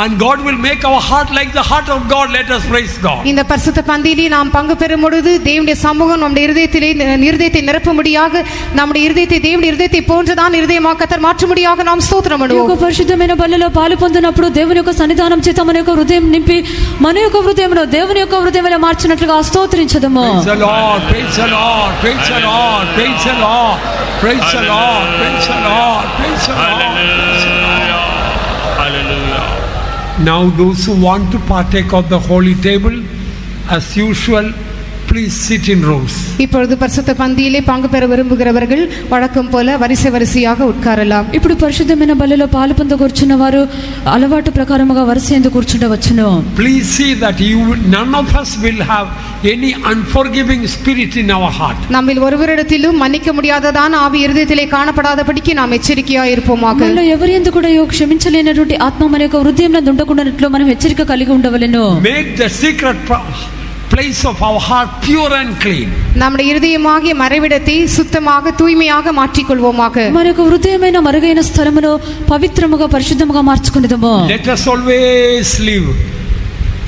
and God will make our heart like the heart of God. Let us praise God. இந்த பரிசுத்த பந்தியிலே நாம் பங்கு பெறும் பொழுது தேவனுடைய சமூகம் நம்முடைய இருதயத்தை நிரப்பும்படியாக நம்முடைய இருதயத்தை தேவனுடைய இருதயத்தை போன்றதான் இருதயமாக கர்த்தர் மாற்றும்படியாக நாம் ஸ்தோத்திரம் பண்ணுவோம். ఈ పరిశుద్ధమైన బలిలో పాలు పొందినప్పుడు దేవుని యొక్క సన్నిధానం చేత మన యొక్క హృదయం నింపి మన యొక్క హృదయంలో దేవుని యొక్క హృదయంలో మార్చినట్లుగా స్తోత్రించదము. Praise the Lord, praise the Lord, praise the Lord, praise the Lord, praise the Lord, praise the Lord, praise the Lord. Hallelujah. Now those who want to partake of the holy table, as usual, please sit in rows. இப்பொழுது பரிசுத்த பந்தியிலே பங்கு பெற விரும்புகிறவர்கள் வழக்கம் போல వరుసயாக ఉట్కారலாம். ఇప్పుడు పరిశుద్ధమైన బలిలో పాలు పొందకూర్చున్న వారు అలవాటు ప్రకారముగా వరుస ఎందు కూర్చుండవచ్చును. Please see that none of us will have any unforgiving spirit in our heart. நம்மில் ஒருவரிடத்திலும் மன்னிக்க முடியாததான ஆவி இருதயத்திலே காணப்படாதபடிக்கு நாம் எச்சரிக்கையாய் இருப்போமாக. మనలో ఎవరి యందు కూడా క్షమించలేనటువంటి ఆత్మ మన యొక్క హృదయంలో ఉండకుండానట్లు మనం హెచ్చరిక కలిగి ఉండవలెను. Make the secret place of our heart pure and clean. நம்முடைய இருதயமாகிய மறைவிடத்தை சுத்தமாக தூய்மையாக மாற்றிக் கொள்வோமாக. మన యొక్క హృదయమైన మరుగైన స్థలమును పవిత్రముగా పరిశుద్ధముగా మార్చుకొనిదము. Let us always live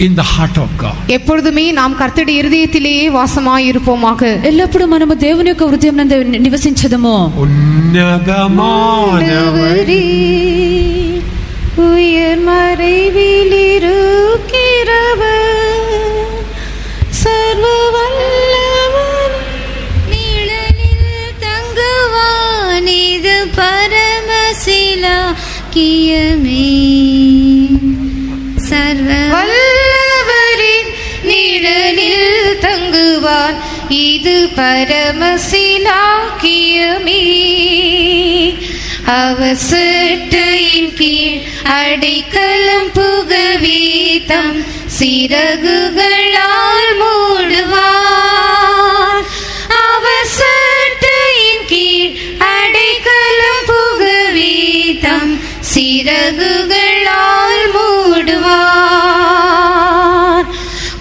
in the heart of God. எப்பொழுதுமே நாம் கர்த்தருடைய இருதயத்திலேயே வாசமாய் இருப்போமாக. ఎల్లప్పుడూ మనము దేవుని యొక్క హృదయం నందు నివసించదము. ఉన్నతమానవரே உயர் மறைவிலிருக்கிறவர் சர்வ வல்லவன் நிழலில் தங்குவான் இது பரமசிலாக்கியமே. சர்வ வல்லவரின் நிழலில் தங்குவான் இது பரமசிலாக்கியமே. அவர் செட்டையின் கீழ் அடைக்கலம் புகவீதம் சிறகுகளால் மூடுவார். அவர் செட்டையின் கீழ் அடைக்கலம் புகவீதம் சிறகுகளால் மூடுவார்.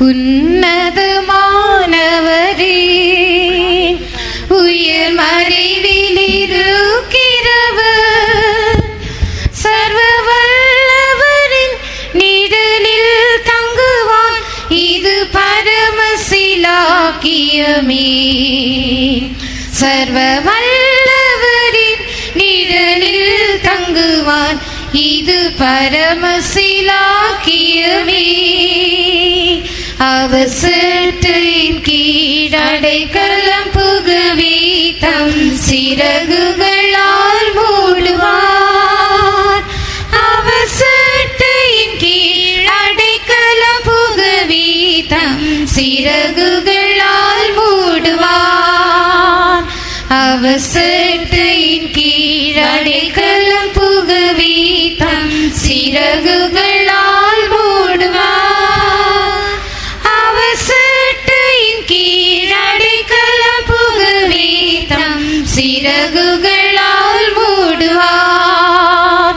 உன்னதமானவரே உயர் மறைவில் இருக்கிறவர் சர்வ வல்லவரின் நிழலில் தங்குவான் இது பரமசிலாக்கியமே. சர்வ வல்லவரின் நிழலில் தங்குவான் இது பரமசிலாக்கியமே. அவர் செட்டையின் கீழ் அடைக்கலம் புகவீதம் சிறகுகளால் மூடுவார். அவர் செட்டையின் கீழ் அடைக்கலம் புகவீதம் சிறகுகளால் மூடுவார். அவர் செட்டையின் கீழ் அடைக்கலம் புகவீதம் சிறகுகளால் மூடுவார். அவர் செட்டையின் கீழ் அடைக்கலம் புகவீதம் சிறகுகளால் மூடுவார்.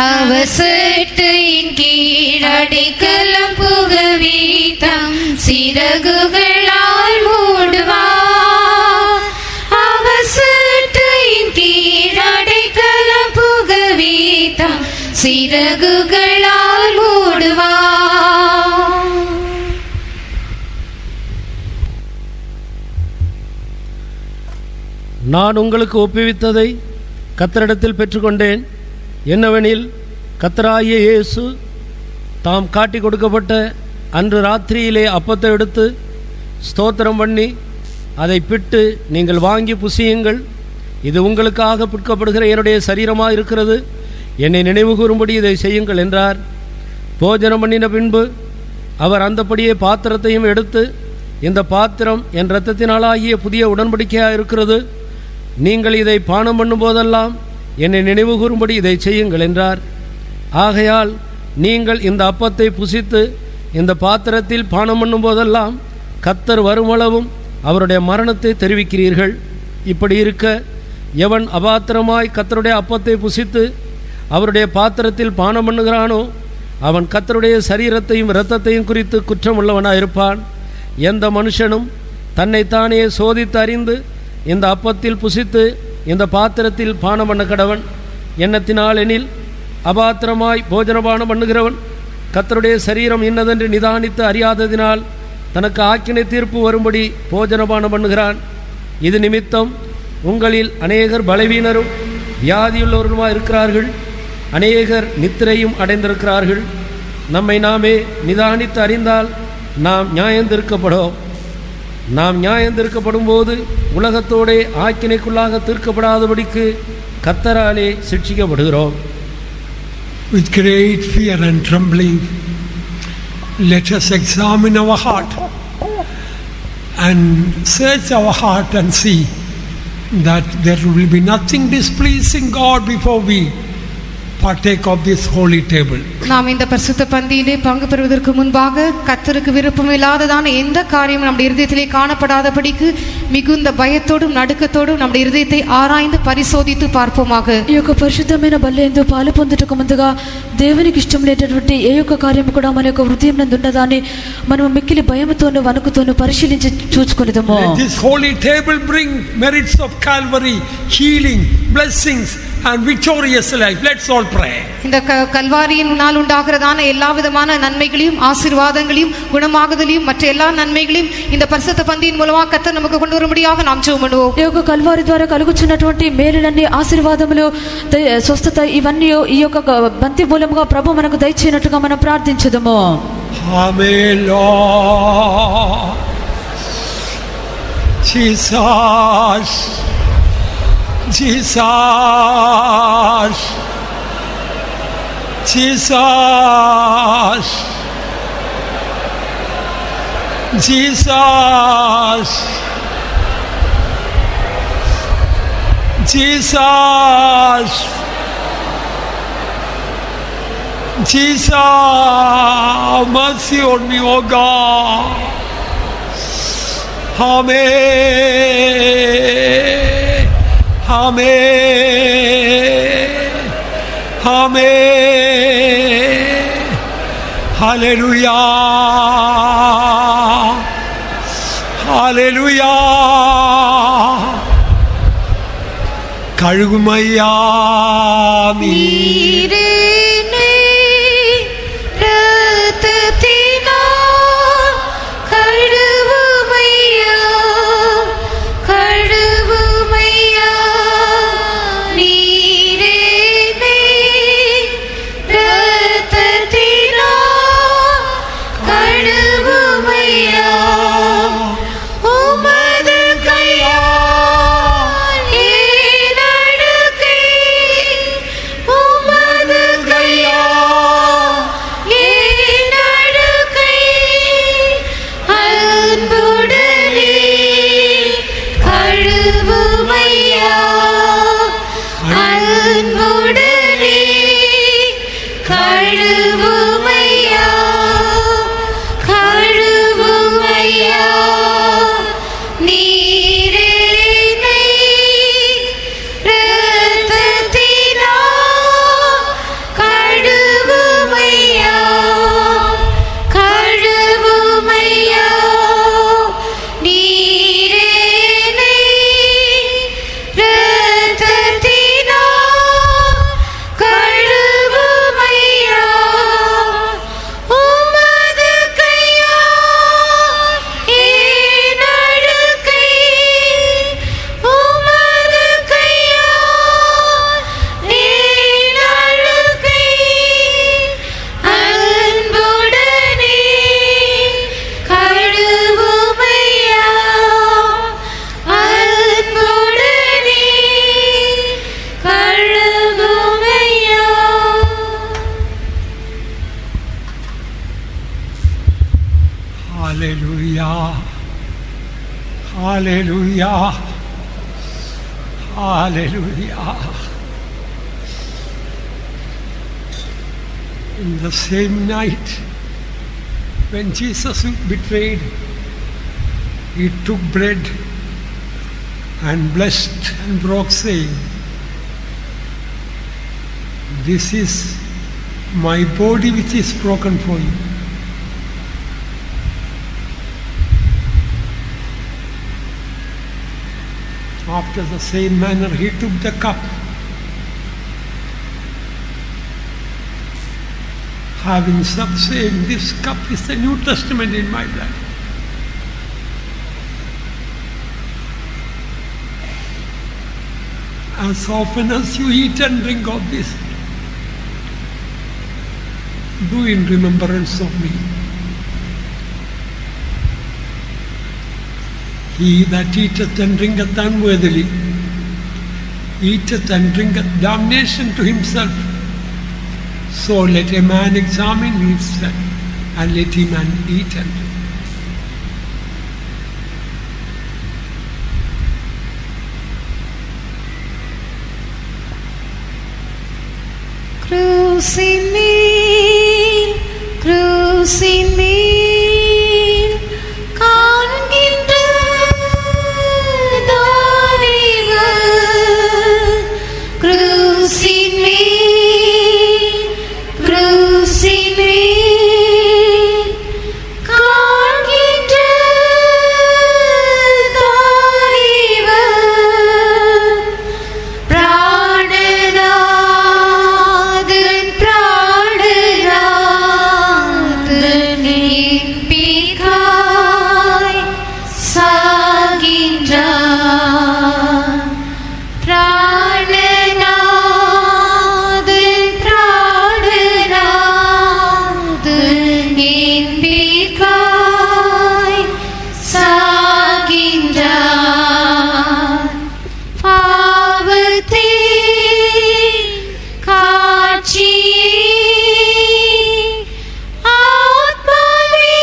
அவர் செட்டையின் கீழ் அடைக்கலம் புகவீதம் சிறகுகளால் மூடுவார். அவர் செட்டையின் கீழ் அடைக்கலம் புகவீதம் சிறகுகளால் மூடுவார். நான் உங்களுக்கு ஒப்புவித்ததை கர்த்தரிடத்தில் பெற்றுக்கொண்டேன். என்னவெனில் கர்த்தராகிய இயேசு தாம் காட்டி கொடுக்கப்பட்ட அன்று ராத்திரியிலே அப்பத்தை எடுத்து ஸ்தோத்திரம் பண்ணி அதை பிட்டு, நீங்கள் வாங்கி புசியுங்கள், இது உங்களுக்காக பிற்கப்படுகிற என்னுடைய சரீரமாக இருக்கிறது, என்னை நினைவு கூறும்படி இதை செய்யுங்கள் என்றார். போஜனம் பண்ணின பின்பு அவர் அந்தப்படியே பாத்திரத்தையும் எடுத்து, இந்த பாத்திரம் என் இரத்தத்தினாலாகிய புதிய உடன்படிக்கையாக இருக்கிறது, நீங்கள் இதை பானம் பண்ணும் போதெல்லாம் என்னை நினைவு கூறும்படி இதை செய்யுங்கள் என்றார். ஆகையால் நீங்கள் இந்த அப்பத்தை புசித்து இந்த பாத்திரத்தில் பானம் பண்ணும் போதெல்லாம் கர்த்தர் வருமளவும் அவருடைய மரணத்தை தெரிவிக்கிறீர்கள். இப்படி இருக்க எவன் அபாத்திரமாய் கர்த்தருடைய அப்பத்தை புசித்து அவருடைய பாத்திரத்தில் பானம் பண்ணுகிறானோ அவன் கர்த்தருடைய சரீரத்தையும் இரத்தத்தையும் குறித்து குற்றமுள்ளவனாயிருப்பான். எந்த மனுஷனும் தன்னைத்தானே சோதித்து அறிந்து இந்த அப்பத்தில் புசித்து இந்த பாத்திரத்தில் பானம் பண்ண கடவன். எண்ணத்தினால் எனில் அபாத்திரமாய் போஜனபானம் பண்ணுகிறவன் கர்த்தருடைய சரீரம் இன்னதென்று நிதானித்து அறியாததினால் தனக்கு ஆக்கினை தீர்ப்பு வரும்படி போஜனபானம் பண்ணுகிறான். இது நிமித்தம் உங்களில் அநேகர் பலவீனரும் வியாதியுள்ளவர்களுமாக இருக்கிறார்கள், அநேகர் நித்திரையும் அடைந்திருக்கிறார்கள். நம்மை நாமே நிதானித்து அறிந்தால் நாம் நியாயந்திருக்கப்படும். நாம் நியாயந்திருக்கப்படும் போது உலகத்தோடே ஆக்கினைக்குள்ளாக தீர்க்கப்படாதபடிக்கு கர்த்தராலே சிட்சிக்கப்படுகிறோம். With great fear and trembling, let us examine our heart and search our heart and see that there will be nothing displeasing God before we partake of this holy table. நாம் இந்த பரிசுத்த பந்தியிலே பங்கு பெறுவதற்கு முன்பாக கர்த்தருக்கு விருப்பமில்லாததான எந்த காரியமும் நம்முடைய இருதயத்திலே காணப்படாதபடிக்கு மிகுந்த பயத்தோடும் நடுக்கத்தோடும் நம்முடைய இருதயத்தை ஆராய்ந்து పరిశోధిத்து பார்ப்போமாக. ఈ యొక్క పరిశుద్ధమైన బలియందు పాలు పొందుటకు ముందుగా దేవునికి ఇష్టం లేనటువంటి ఏ యొక్క కార్యము కూడా మన యొక్క హృదయం నందు ఉన్నదాన్ని మనం మిక్కిలి భయముతోను వణుకుతోను పరిశీలించి చూచుకొనిదము. Let this holy table bring merits of Calvary, healing, blessings and victorious life. Let's all pray. இந்த கல்வாரியின் முன்னால் உண்டாகிறதான எல்லா விதமான நன்மைகளையும் ஆசீர்வாதங்களையும் குணமாகுதலையும் மற்ற எல்லா நன்மைகளையும் இந்த பரிசுத்த பந்தியின் மூலமாக கர்த்தர் நமக்கு கொண்டு வரும்படியாக நாம் ஜெபம் பண்ணுவோம். ఈ యొక్క కల్వారి ద్వారా కలుగుచున్నటువంటి మేలులన్నీ ఆశీర్వాదములు స్వస్థత ఇవన్నీ ఈ యొక్క బంతి మూలముగా ప్రభు మనకు దయచేయనట్టుగా మనం ప్రార్థించుదాము. Amen, Lord. Jesus, Jesus, Jesus, Jesus, Jesus, Jesus, mercy on me, oh God. Amen. Amen. Amen. Hallelujah. Hallelujah. கழுகுமையா நீரே Hallelujah. Hallelujah. In the same night when Jesus was betrayed, he took bread and blessed and broke, saying, "This is my body which is broken for you. After the same manner, he took the cup, having supped, saying, "This cup is the New Testament in my blood. As often as you eat and drink of this, do in remembrance of me." He that eateth and drinketh unworthily eateth and drinketh damnation to himself. So let a man examine himself, and let him eat and drink. கிரூசின் மேல் காண்கின்ற கிரூசின் மேல் காண்கின்ற பிராணநாதன் என் பிகாய் சாகின்றார். என் பிகாய் சாகின்றார். பாவத்தின் காட்சியே ஆத்மாவே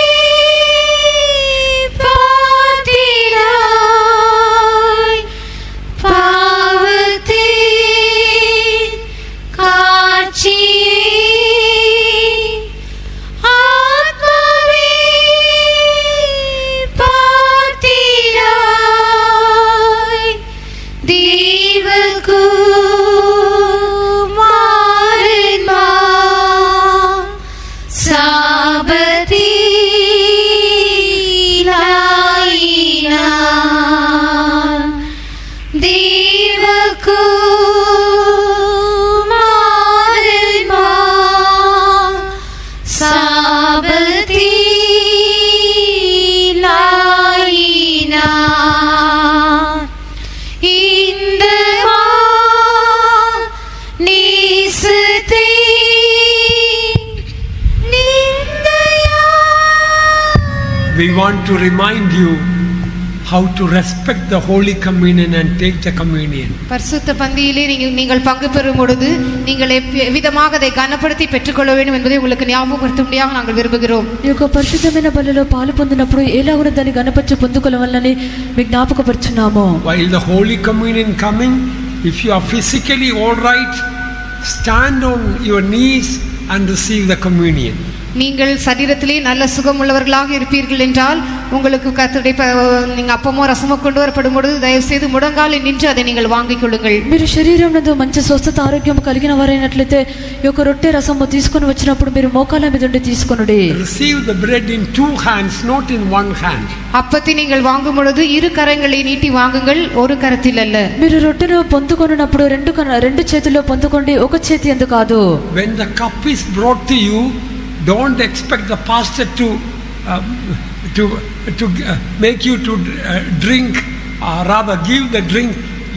பார்த்திடாய். பாவத்தின் காட்சியே ஆத்மாவே பார்த்திடாய். தேவகுமாரன்மார் சாபத்திலாயினார். தேவகுமாரன்மார் சாபத்திலாயினார். இந்த நேசத்தை We want to remind you how to respect the Holy Communion and take the communion. பரிசுத்த பந்தியிலே நீங்கள் பங்கு பெறும் பொழுது நீங்கள் எவ்விதமாக அதை கனப்படுத்தி பெற்றுக்கொள்ள வேண்டும் என்பதை உங்களுக்கு ஞாபகப்படுத்தும்படியாக நாங்கள் விரும்புகிறோம். ఈ యొక్క పరిశుద్ధమైన బలిలో పాలు పొందినప్పుడు ఎలాగున దాన్ని గణపరిచి పొందుకోవాలని మీకు జ్ఞాపకపరుచున్నాము. While the Holy Communion coming, if you are physically all right, stand on your knees and receive the communion. நீங்கள் சரீரத்திலே நல்ல சுகம் உள்ளவர்களாக இருப்பீர்கள் என்றால் உங்களுக்கு கர்த்தருடைய நீங்க அப்பமோ ரசமோ கொண்டு வரப்படும் பொழுது தயவு செய்து முடங்காலில் நின்று அதை நீங்கள் வாங்கிக் కొள்ளுங்கள். మీరు శరీరం నందు మంచి స్వస్థత ఆరోగ్యం కలిగిన వారైనట్లయితే ఈ యొక్క రొట్టె రసము తీసుకొని వచ్చినప్పుడు మీరు మోకాళ్ళ మీద ఉండి తీసుకొనుడి. Receive the bread in two hands, not in one hand. அப்பத்தை நீங்கள் வாங்கும் பொழுது இரு கரங்களை நீட்டி வாங்குங்கள், ஒரு கரத்தில் அல்ல. మీరు రొట్టెను పొందుకొనున్నప్పుడు రెండు చేతుల్లో పొందుకోండి, ఒక చేతి యందు కాదు. When the cup is brought to you, don't expect the pastor to make you to drink, or rather give the drink.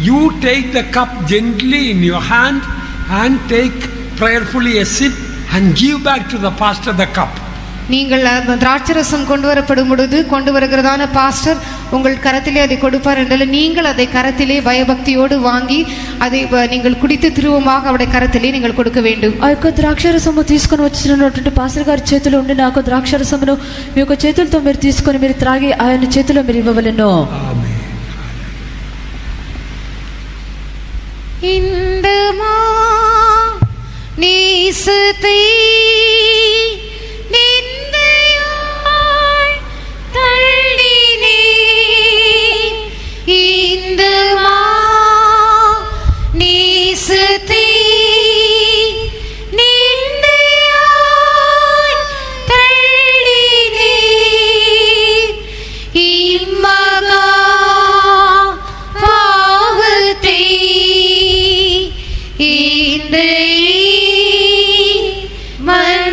You take the cup gently in your hand and take prayerfully a sip and give back to the pastor the cup. நீங்கள் திராட்சரசம் கொண்டு வரப்படும் பொழுது கொண்டு வருகிறதான pastor உங்கள் கரத்திலே அதை கொடுப்பார் என்றால் நீங்கள் அதை கரத்திலே பயபக்தியோடு வாங்கி அதை நீங்கள் குடித்து திருவமாக அவருடைய கரத்திலே நீங்கள் கொடுக்க வேண்டும். ఆ యొక్క ద్రాక్షరసము తీసుకొని వచ్చినటువంటి పాస్టర్ గారి చేతిలో ఉండి నాకు ద్రాక్షరసమును మీ యొక్క చేతులతో మీరు తీసుకొని మీరు త్రాగి ఆయన చేతిలో మీరు ఇవ్వవలెను. Amen. இந்த நேசத்தை இந்த நேசத்தை நிந்தையாய் தள்ளினீர். இம்மகா பாவத்தை இந்த மன்னித்தீர்.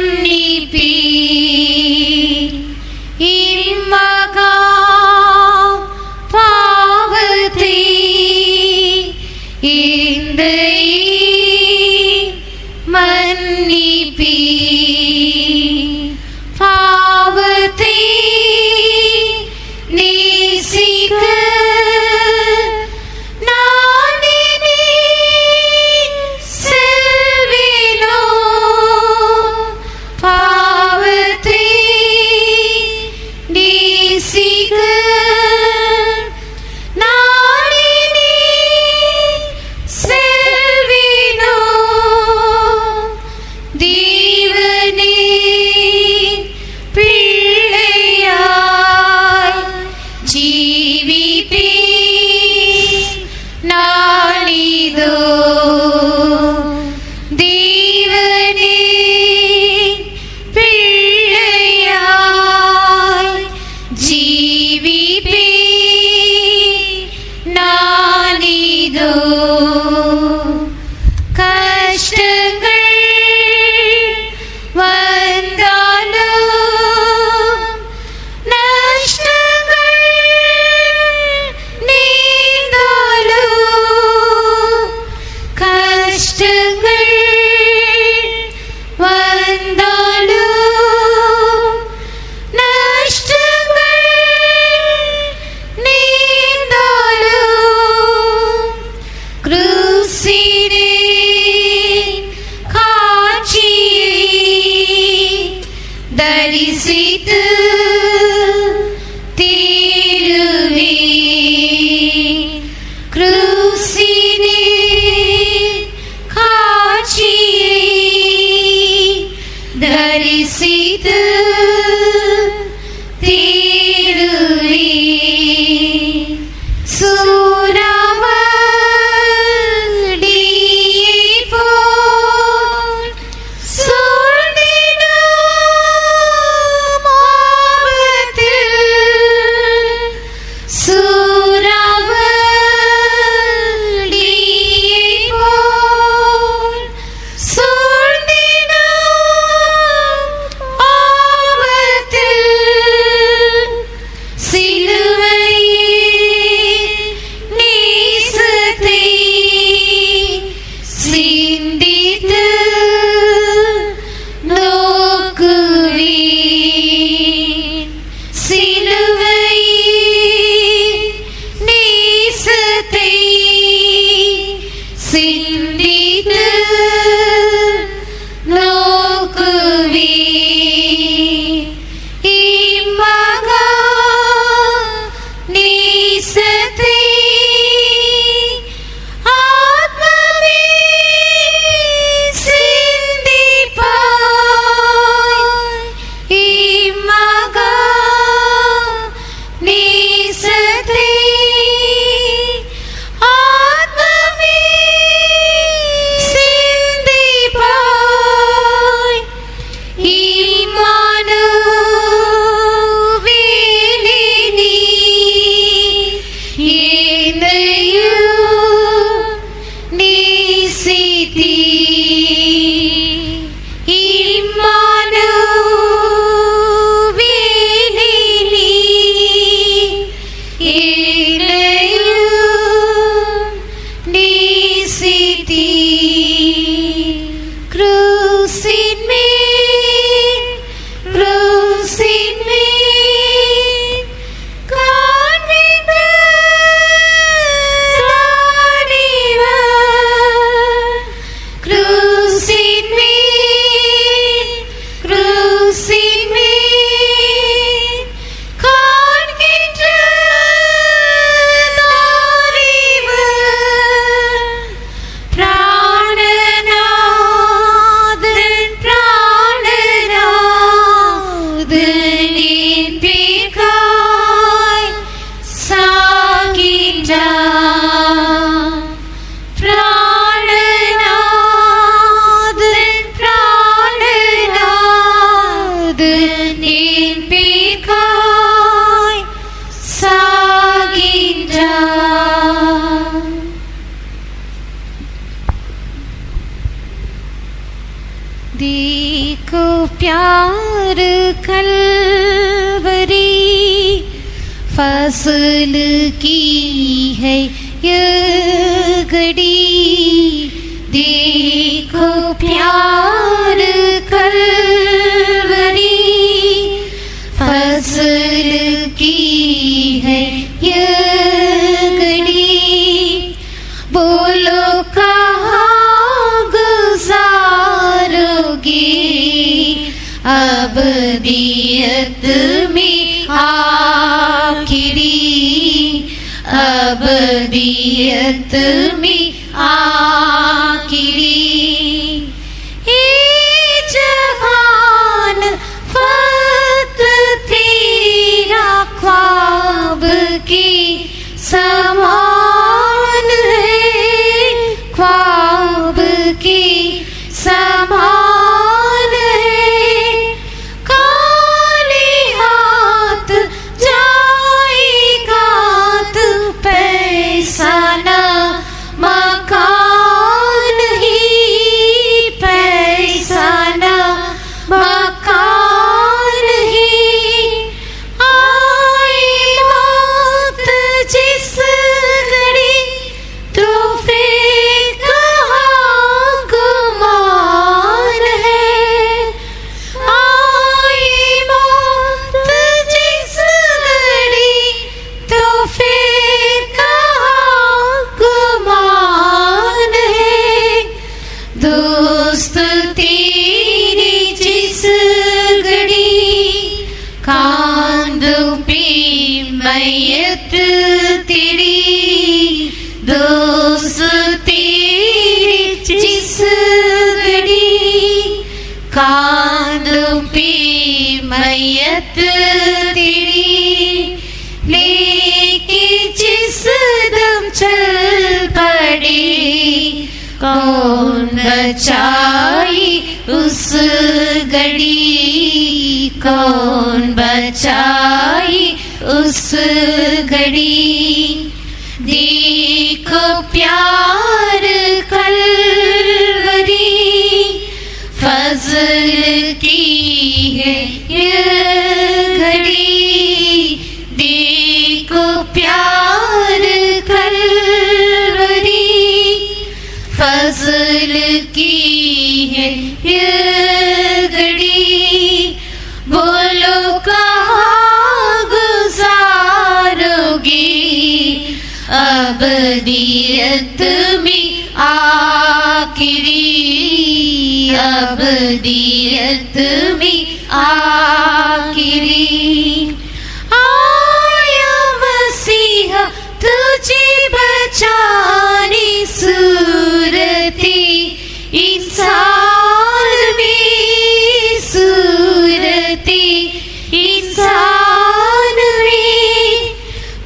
प्यार कलवरी फसल की है ये घड़ी। देखो प्यार कलवरी फसल की है ये घड़ी। बोलो कहाँ गुजारोगे अबदियत में आखिरी। अबदियत में आखिरी। ये जहान फक्त तेरा ख्वाब की समान है। ख्वाब की समान है। काले हाथ जाएगा तू पैसा न मकान ही। पैसा न मकान ही। आई मौत जिस घड़ी तो फिर कहाँ गुमान है। आई मौत जिस घड़ी तो फिर कहाँ गुमान है। दोस्त तेरी जिस घड़ी कांधों पे मैयत तेरी। दोस्त तेरी जिस घड़ी कांधों पे मैयत तेरी। लेके जिस दम चल पड़े कौन बचाई उस घड़ी। कौन बचाई उस घड़ी। देखो प्यार कलवरी फजल की है ये घड़ी। देखो प्यार कलवरी फजल की है ये घड़ी। बोलो कहाँ गुजारोगे अबदियत में आखिरी। अबदियत में आखिरी। आया मसीहा तुझे बचाने सूरती इंसान में। सूरती इंसान में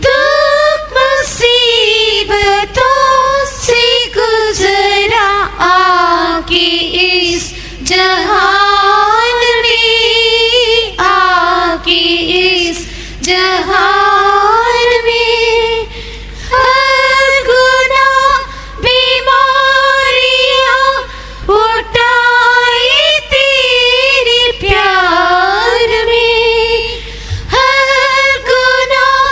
दुख मुसीबतों से गुजरा आके इस जहान में। आके इस जहान में हर गुनाह बीमारियां उठाए तेरे प्यार में। हर गुनाह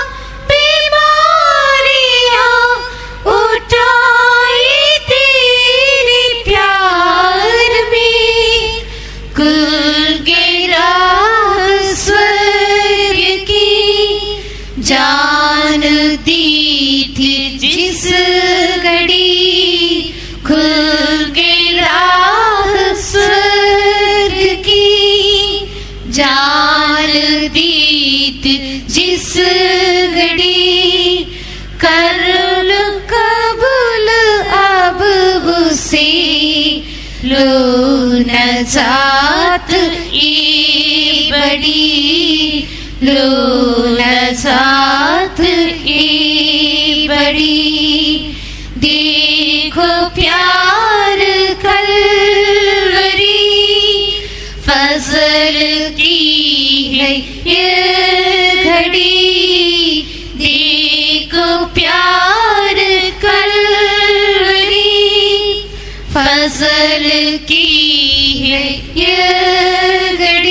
बीमारियां उठाए तेरे प्यार में। कुल गिरा स्वर्ग की जान दी थी जिस घड़ी। खुल गिरा स्वर्ग की जान दी थी जिस घड़ी। कर लो कबूल अब उसे लो नजात ये बड़ी। लो नजात ये बड़ी। देखो प्यार कलवरी फजल की है ये घड़ी। देखो प्यार कलवरी फजल की है ये घड़ी।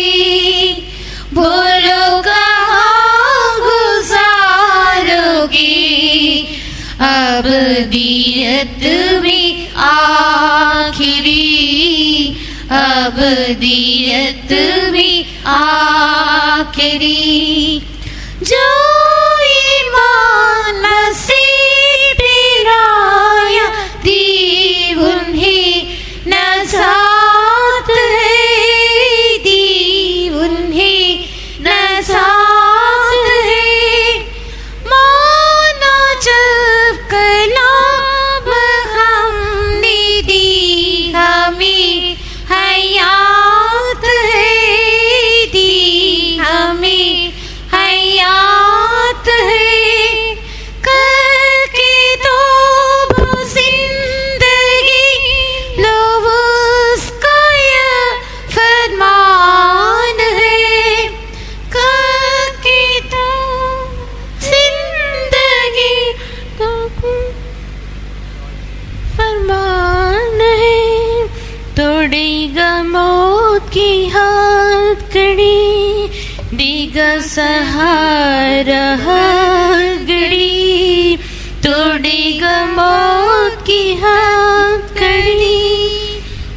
अबदियत में आखिरी, अबदियत में आखिरी। जो ईमान मसीह पे लाया थी उन्हें नजात है, दी उन्हें नजात है। माना जब कलाम हमने दी हमें हयात है, दी हमें हयात है। करके तो वो जिंदगी लो उसका ये फरमान है। करके तो जिंदगी लो फरमान है। तोड़ेगा मौत की हथकड़ी, देगा सहारा हथकड़ी। तोड़ेगा मौत की हथकड़ी,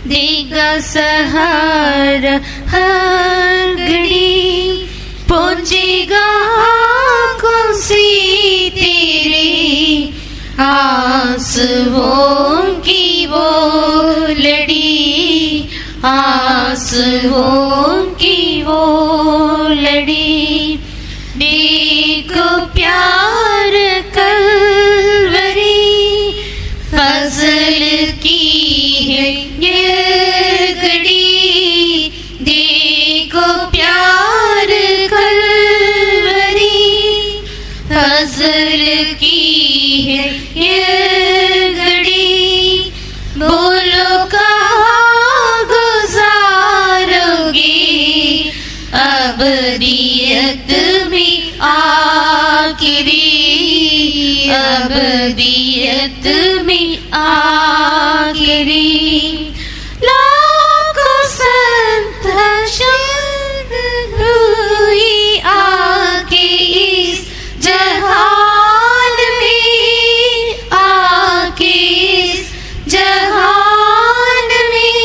देगा सहारा हथकड़ी। पहुंचेगा आँखों से तेरे आंसुओं की वो लड़ी, आंसुओं की वो लड़ी। देखो प्यार कलवरी फजल की है ये घड़ी। देखो प्यार कलवरी फजल की है ये घड़ी। बोलो कहाँ गुजारोगे अबदियत में आखिरी, अबदियत में आखिरी। लाखों संत शब्द हुई आके इस जहान में, आके इस जहान में।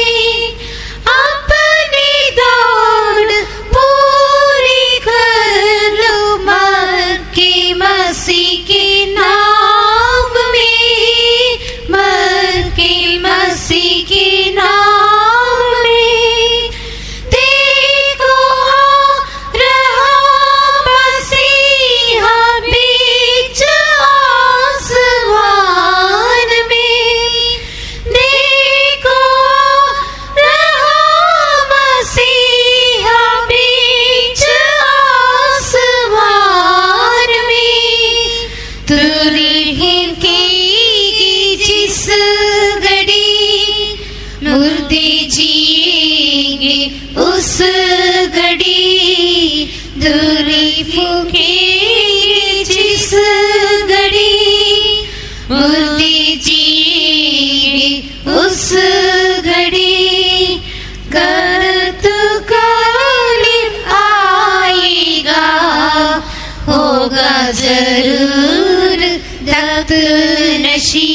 अपनी दौड़ पूरी कर लो मक्के मसीह के नाम में, मक्के मसीह के नाम में। देखो आ रहा मसीहा बीच आसमान में। देखो आ रहा मसीहा बीच आसमान में। दुल्हन की जिस घड़ी मुर्दे जिएंगे उस घड़ी। दूरी फूकेंगे जिस घड़ी मुर्दे जिएंगे उस घड़ी। करत कालिम आएगा होगा जरूर दख्त नशी,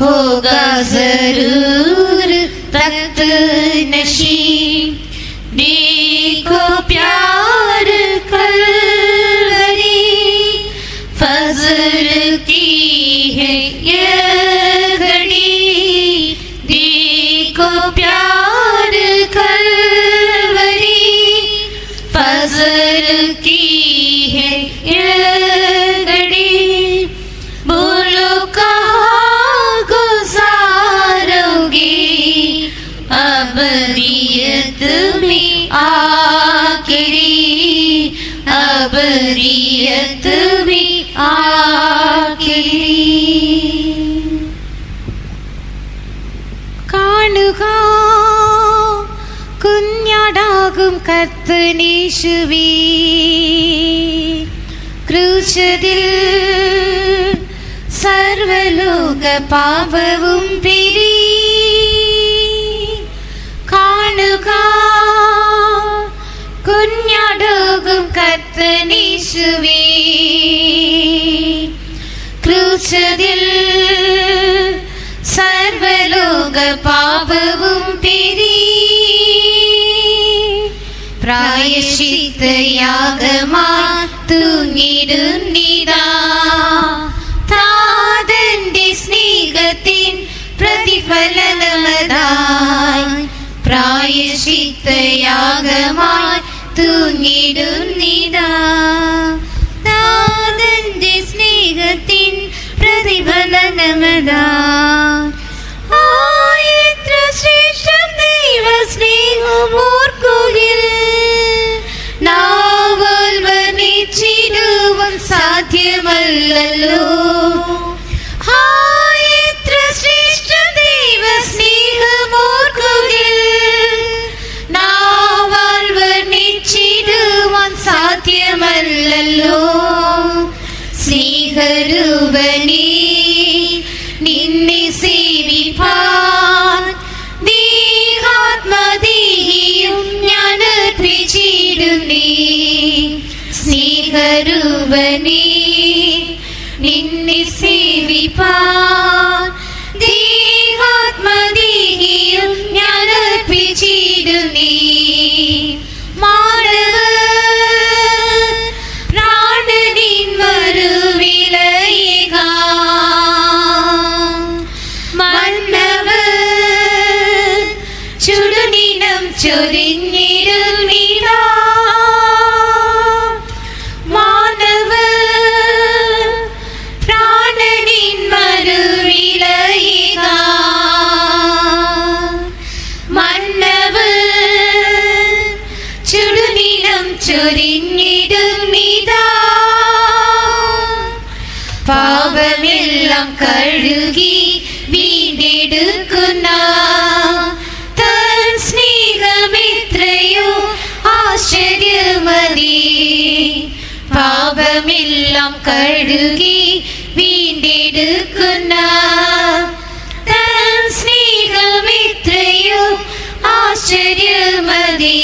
होगा जरूर तख्त नशी। देखो प्यार कलवरी फजल की है ये घड़ी। देखो प्यार कलवरी फजल की है ये घड़ी। बोलो कहाँ गुजारोगे अबदियत में आखिरी, अबदियत में आखिरी। കാണുക കുഞ്ഞാടാകും കർത്തനേശുവേ, ക്രൂശിൽ സർവലോക പാപവും പിരി. കാണുക കുഞ്ഞാടാകും കർത്തനേശുവേ, ക്രൂശിൽ മരിച്ചതിൽ സർവലോക പാപവും പിരി പ്രായശ്ചിത്തയാഗമായി തൂങ്ങിടുന്നിതാ താതന്റെ സ്നേഹത്തിൻ പ്രതിഫലനമതായി പ്രായശ്ചിത്തയാഗമായി തൂങ്ങിടുന്നിതാ താതന്റെ സ്നേഹത്തിൻ പ്രതിഫലനമതായി എത്ര ശ്രേഷ്ഠം ദൈവ സ്നേഹമോർക്കുകിൽ നാവാൽ വർണ്ണിച്ചിടുവാൻ സാധ്യമല്ലല്ലോ എത്ര ശ്രേഷ്ഠം ദൈവ സ്നേഹമോർക്കുകിൽ നാവാൽ വർണ്ണിച്ചിടുവാൻ സാധ്യമല്ലല്ലോ സ്നേഹരൂപനേ നിന്നെ സേവിപ്പാൻ ദേഹാത്മദേഹിയും ഞാൻ അർപ്പിച്ചിടുന്നേ സ്നേഹരൂപനേ നിന്നെ സേവിപ്പാൻ ദേഹാത്മദേഹിയും ഞാൻ അർപ്പിച്ചിടുന്നേ മാനവ പ്രാണനിൻ മറുവിലയേക മന്നവർ ചുടുനിനം ചൊരിഞ്ഞിടുന്നിതാ മാനവർ പ്രാണനിൻ മറുവിലയേക മന്നവർ ചുടുനിനം ചൊരിഞ്ഞിടുന്നിതാ പാപമെല്ലാം കഴുകി വീണ്ടെടുക്കുന്ന തൻ സ്നേഹമെത്രയോ ആശ്ചര്യമതി പാപമെല്ലാം കഴുകി വീണ്ടെടുക്കുന്ന തൻ സ്നേഹമെത്രയോ ആശ്ചര്യമതി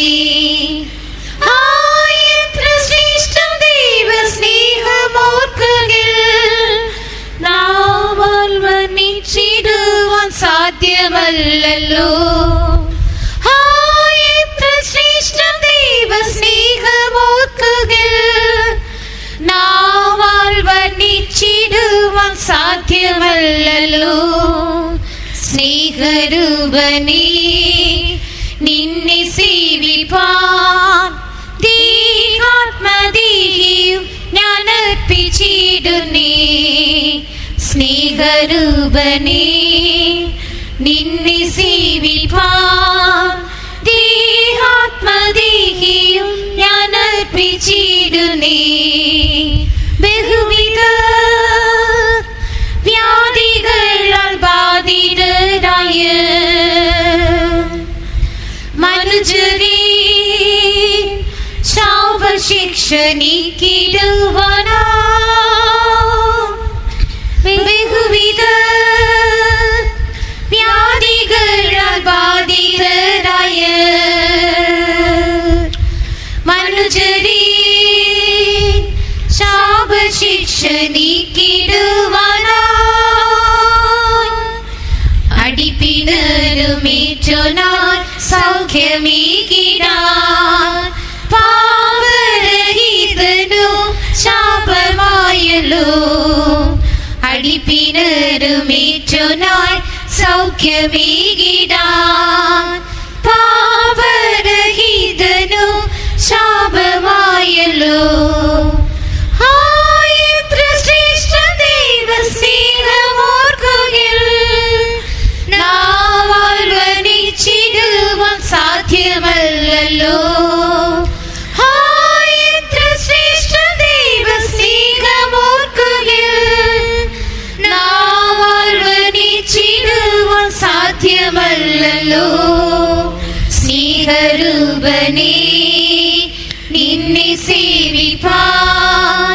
എത്ര ശ്രേഷ്ഠം ദൈവ സ്നേഹമോർക്കുകിൽ നാവാൽ വർണ്ണിച്ചിടുവാൻ സാധ്യമല്ലല്ലോ എത്ര ശ്രേഷ്ഠം ദൈവ സ്നേഹമോർക്കുകിൽ നാവാൽ വർണ്ണിച്ചിടുവാൻ സാധ്യമല്ലല്ലോ സ്നേഹരൂപനേ നിന്നെ സേവിപ്പാൻ ദേഹാത്മദേഹിയും ഞാൻ അർപ്പിച്ചിടുന്നേ സ്നേഹരൂപനേ നിന്നെ സേവിപ്പാൻ ദേഹാത്മദേഹിയും ഞാൻ അർപ്പിച്ചിടുന്നേ ബഹുവിധ വ്യാധികളാൽ ബാധിതരായ മനുജരേ ശാപശിക്ഷ നീക്കിടുവാനാ ബഹുവിധ വ്യാധികളാൽ ബാധിതരായ മനുജരേ ശാപശിക്ഷ നീക്കിടുവാനാ അടിപ്പിണരുമേറ്റോനാൻ സൗഖ്യമേകിടാൻ പാപരഹിതനു ശാപമായല്ലോ അടിപ്പിണരുമേറ്റോനാൻ സൗഖ്യമേകിടാൻ പാപരഹിതനു ശാപമായല്ലോ എത്ര ശ്രേഷ്ഠ ദൈവ സ്നേഹമോർക്കുകിൽ നാവാൽ വർണ്ണിച്ചിടുവാൻ സാധ്യമല്ലല്ലോ എത്ര ശ്രേഷ്ഠ ദൈവ സ്നേഹമോർക്കുകിൽ നാവാൽ വർണ്ണിച്ചിടുവാൻ സാധ്യമല്ലല്ലോ സ്നേഹരൂപനേ നിന്നെ സേവിപ്പാൻ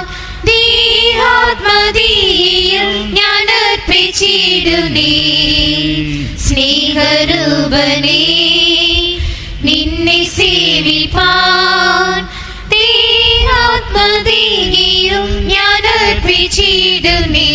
ദേഹാത്മദേഹിയും ഞാൻ അർപ്പിച്ചിടുന്നേ സ്നേഹരൂപനേ നിന്നെ സേവിപ്പാൻ ദേഹാത്മദേഹിയും ഞാൻ അർപ്പിച്ചിടുന്നേ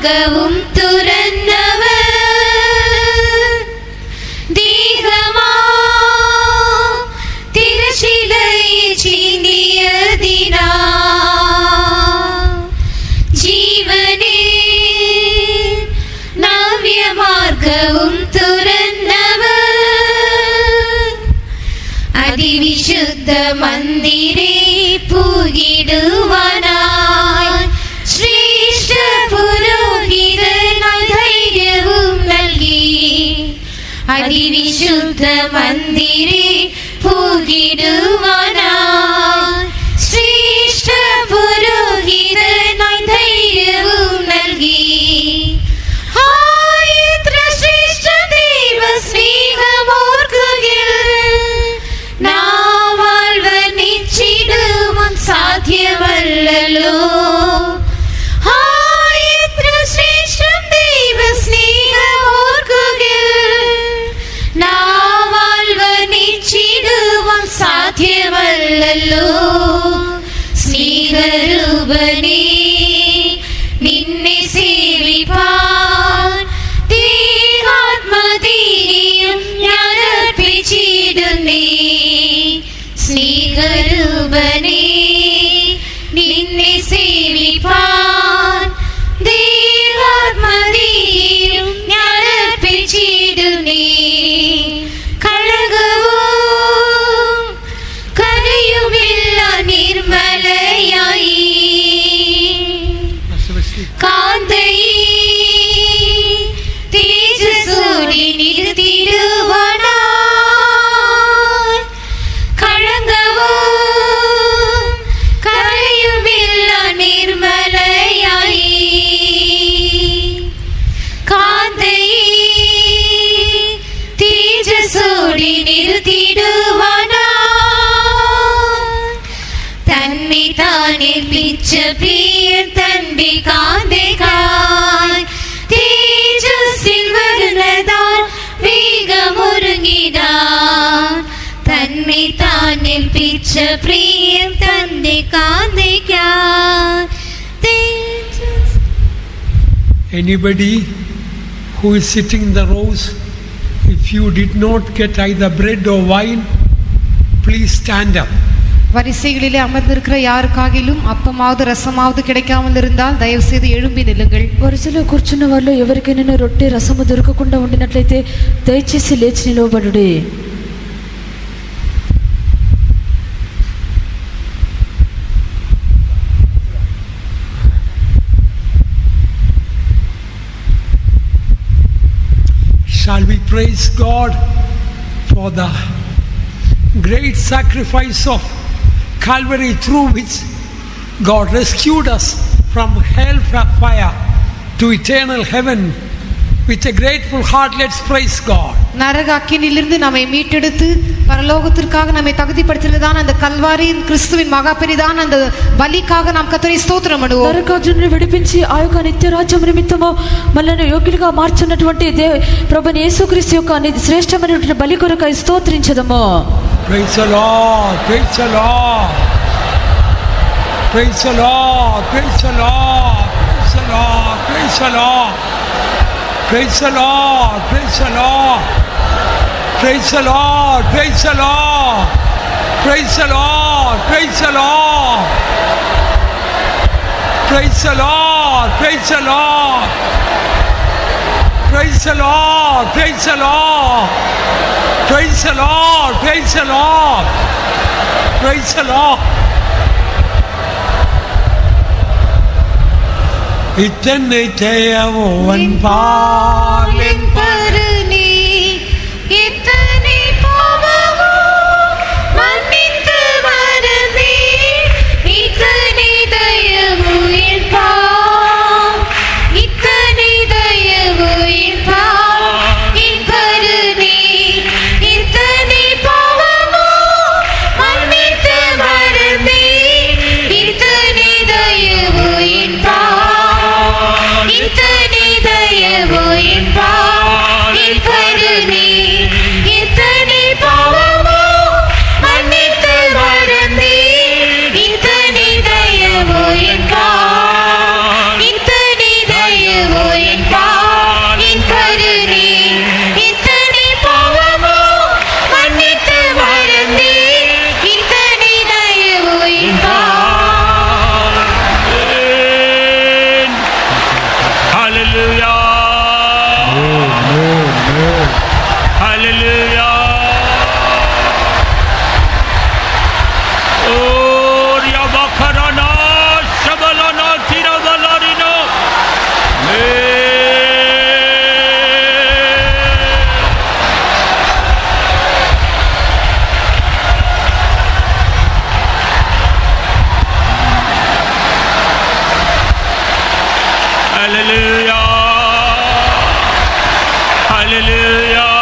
മാർഗവും തുറന്നവർ ദീഹമാ തിരശിലയെ ചിന്തിയതിനാ ജീവനേ നവ്യമാർഗവും തുറന്നവർ അതിവിശുദ്ധ മന്ദിരേ പൂകിടുവാനായി ശ്രേഷ്ഠ പുരോഹിതനായി ധൈര്യവും നൽകി അതിവിശുദ്ധ മന്ദിരേ പൂകിടുവാനായി ശ്രേഷ്ഠ പുരോഹിതനായി ധൈര്യവും നൽകി എത്ര ശ്രേഷ്ഠ ദൈവ സ്നേഹമോർക്കുകയിൽ നാവാൽ വർണ്ണിച്ചിടുവാൻ സാധ്യമല്ലല്ലോ എത്ര ശ്രേഷ്ഠ ദൈവ സ്നേഹമോർക്കുകയിൽ നാവാൽ വർണ്ണിച്ചിടുവാൻ സാധ്യമല്ലല്ലോ സ്നേഹരൂപനേ നിന്നെ സേവിപ്പാൻ ദേഹാത്മധീയം ഞാൻ അർപ്പിച്ചിടുന്നേ സ്നേഹരൂപനേ നിന്നെ സേവിപ്പാൻ ദേഹാത്മധീയം ഞാൻ അർപ്പിച്ചിടുന്നേ കളങ്കവും കരയുമില്ല നിർമ്മലയായി കാന്തയേ തേജസ്സോടെ നിർത്തിടുവാനായി കളങ്കവും കരയുമില്ല നിർമ്മലയായി കാന്തയേ തേജസ്സോടെ നിർത്തിടുവാനായി തന്നെ താനേൽപ്പിച്ച പ്രിയൻ തന്റെ കാന്തേക്കായി തേജസ്സിൽ വരുന്നതാൽ വേഗമൊരുങ്ങിടാൻ തന്നെ താനേൽപ്പിച്ച പ്രിയൻ തന്റെ കാന്തേക്കായി തേജസ്. Anybody who is sitting in the rows, if you did not get either bread or wine, please stand up. வரிசைகளிலே அமர்ந்திருக்கிற யாருக்காகிலும் அப்பமாவது ரசமாவது கிடைக்காமல் இருந்தால் దయவு செய்து எழும்பి నిల్లుங்கள். వరుసలో కూర్చున్న వాళ్ళు ఎవరికైనా రొట్టె రసము దొరకకుండా ఉండినట్లయితే దయచేసి లేచి నిలవబడుడి. Shall we praise God for the great sacrifice of Calvary, through which God rescued us from hell fire to eternal heaven? With a grateful heart, let's praise God. நரக அக்கினியிலிருந்து நம்மை மீட்டெடுத்து பரலோகத்திற்காக நம்மை தகுதிப்படுத்தினதான அந்த கல்வாரியின் கிறிஸ்துவின் மகா பெரிதான அந்த பலிக்காக நாம் கர்த்தரை స్తోత్రం பண்ணுவோம். నరకాజుని విడిపించి ఆ యొక్క నిత్య రాజ్యం నిమిత్తము మనల్ని యోగ్యులుగా మార్చున్నటువంటి ప్రభుని యేసుక్రీస్తు యొక్క శ్రేష్టమైనటువంటి బలి కొరకై స్తోత్రించదము. Praise the Lord, praise the Lord, praise the Lord, praise the Lord, praise the Lord, praise the Lord, praise the Lord, praise the Lord, praise the Lord, praise the Lord, praise the Lord, praise the Lord, praise the Lord, praise the Lord, praise the Lord, praise the Lord, praise the Lord, praise the Lord. இத்தனை தேவன் பாலின் பருநீ இத்தனை பாவமோ மன்னித்து வருநீ இத்தனை தயவு என்பா இத்தனை தயவு என்பா என் பருநீ இத்தனை பாவமோ மன்னித்து வருநீ இத்தனை தயவு என்பா இத்தனை தயவு என்பா என் கருணை இத்தனை பாவமோ மன்னித்து வருந்தி இத்தனை தயவு என்பா இத்தனை தயவு Hallelujah.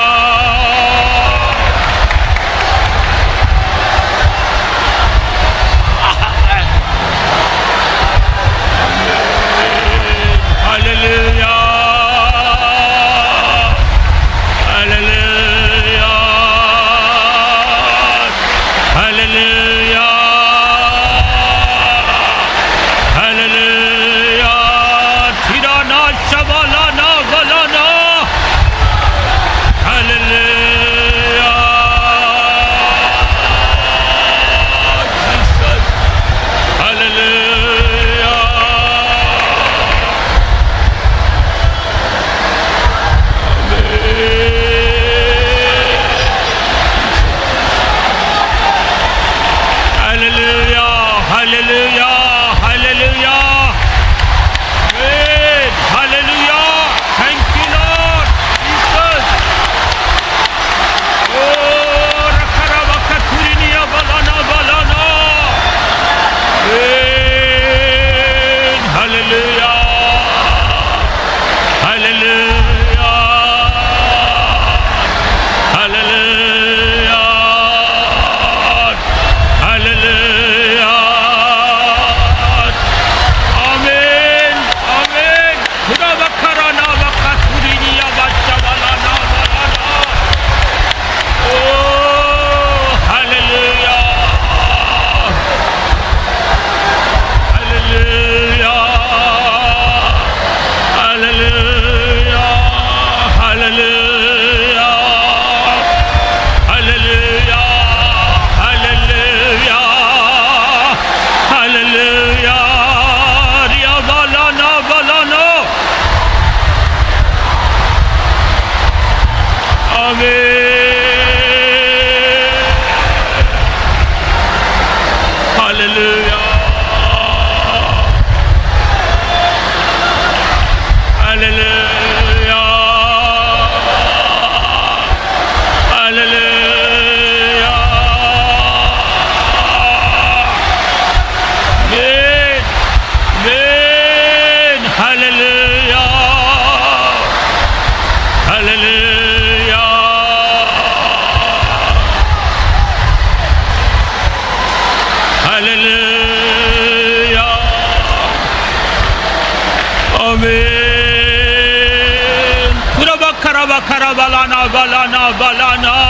Balana.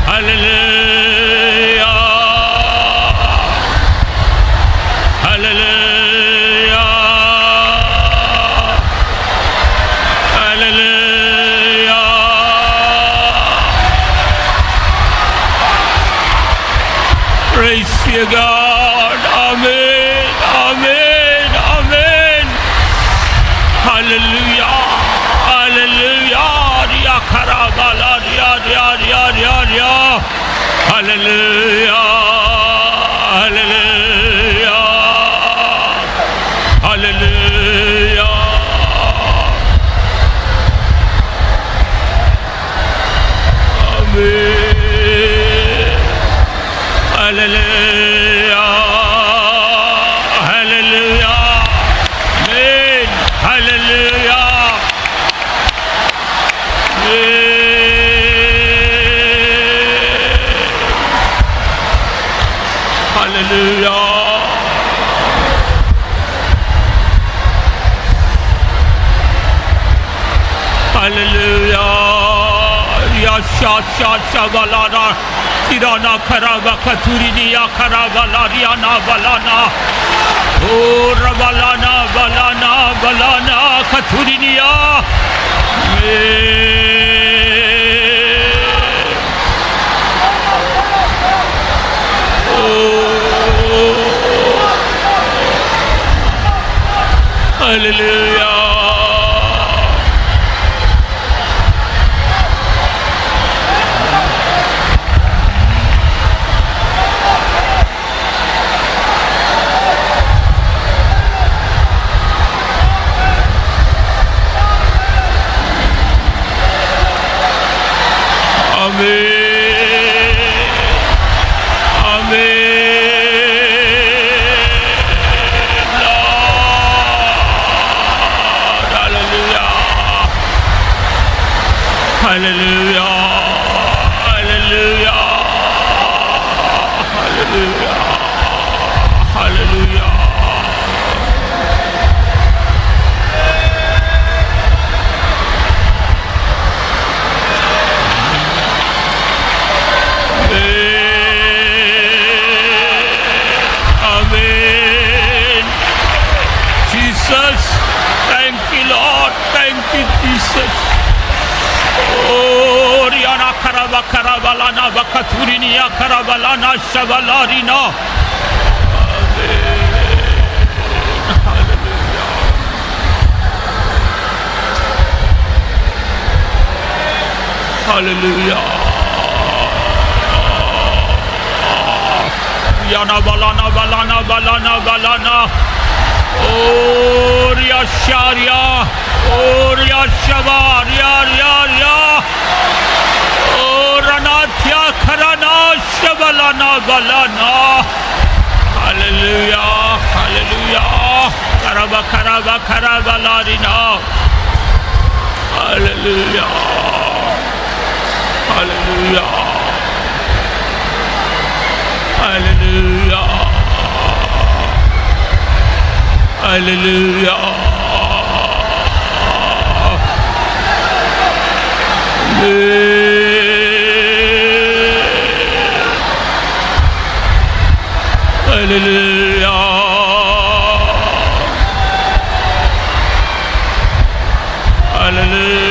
Hallelujah. Hallelujah. Hallelujah. Praise you, God. Amen. Amen. Amen. Hallelujah. Hallelujah. Hallelujah, hallelujah, hallelujah. Amen. Hallelujah, hallelujah. Amen. Hallelujah. Hallelujah. Hallelujah. Yasha balana tirana karaba katurini ya karabala riana balana. Oh rabalana balana katurini ya. Hallelujah. Amen. Hallelujah. Hallelujah. Hallelujah. Hallelujah. Amen. Jesus, thank you, Lord. Thank you, Jesus. Oh, Riana Karaba Karabalana Bakaturinia Karabalana Shabalarina. Hallelujah. Yana balana balana balana balana. Oh, Ria Sharia. Oh, Ria Shabar. Ya ya ya. Oh, Ranatya Karana Shabalana balana. Hallelujah. Hallelujah. Karaba karaba karaba larina. Hallelujah. Hallelujah. Hallelujah. Hallelujah. Hallelujah. Hallelujah.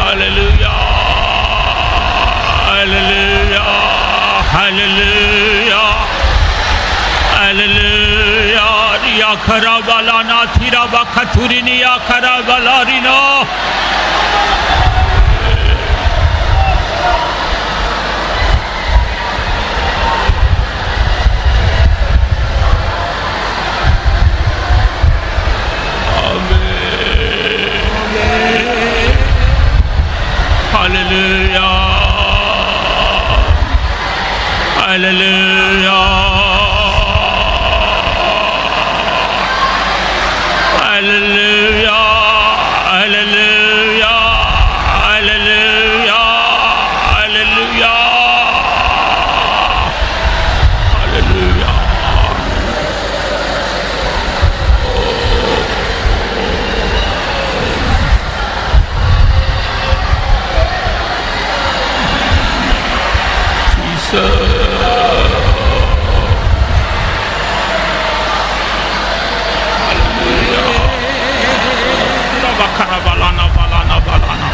Hallelujah. Hallelujah. Hallelujah. Hallelujah. Ya karabalana tiraba katurini ya karabalarino. Hallelujah. Hallelujah. Hallelujah. Hallelujah. Hallelujah. Hallelujah. Hallelujah. Karabalana balana balana.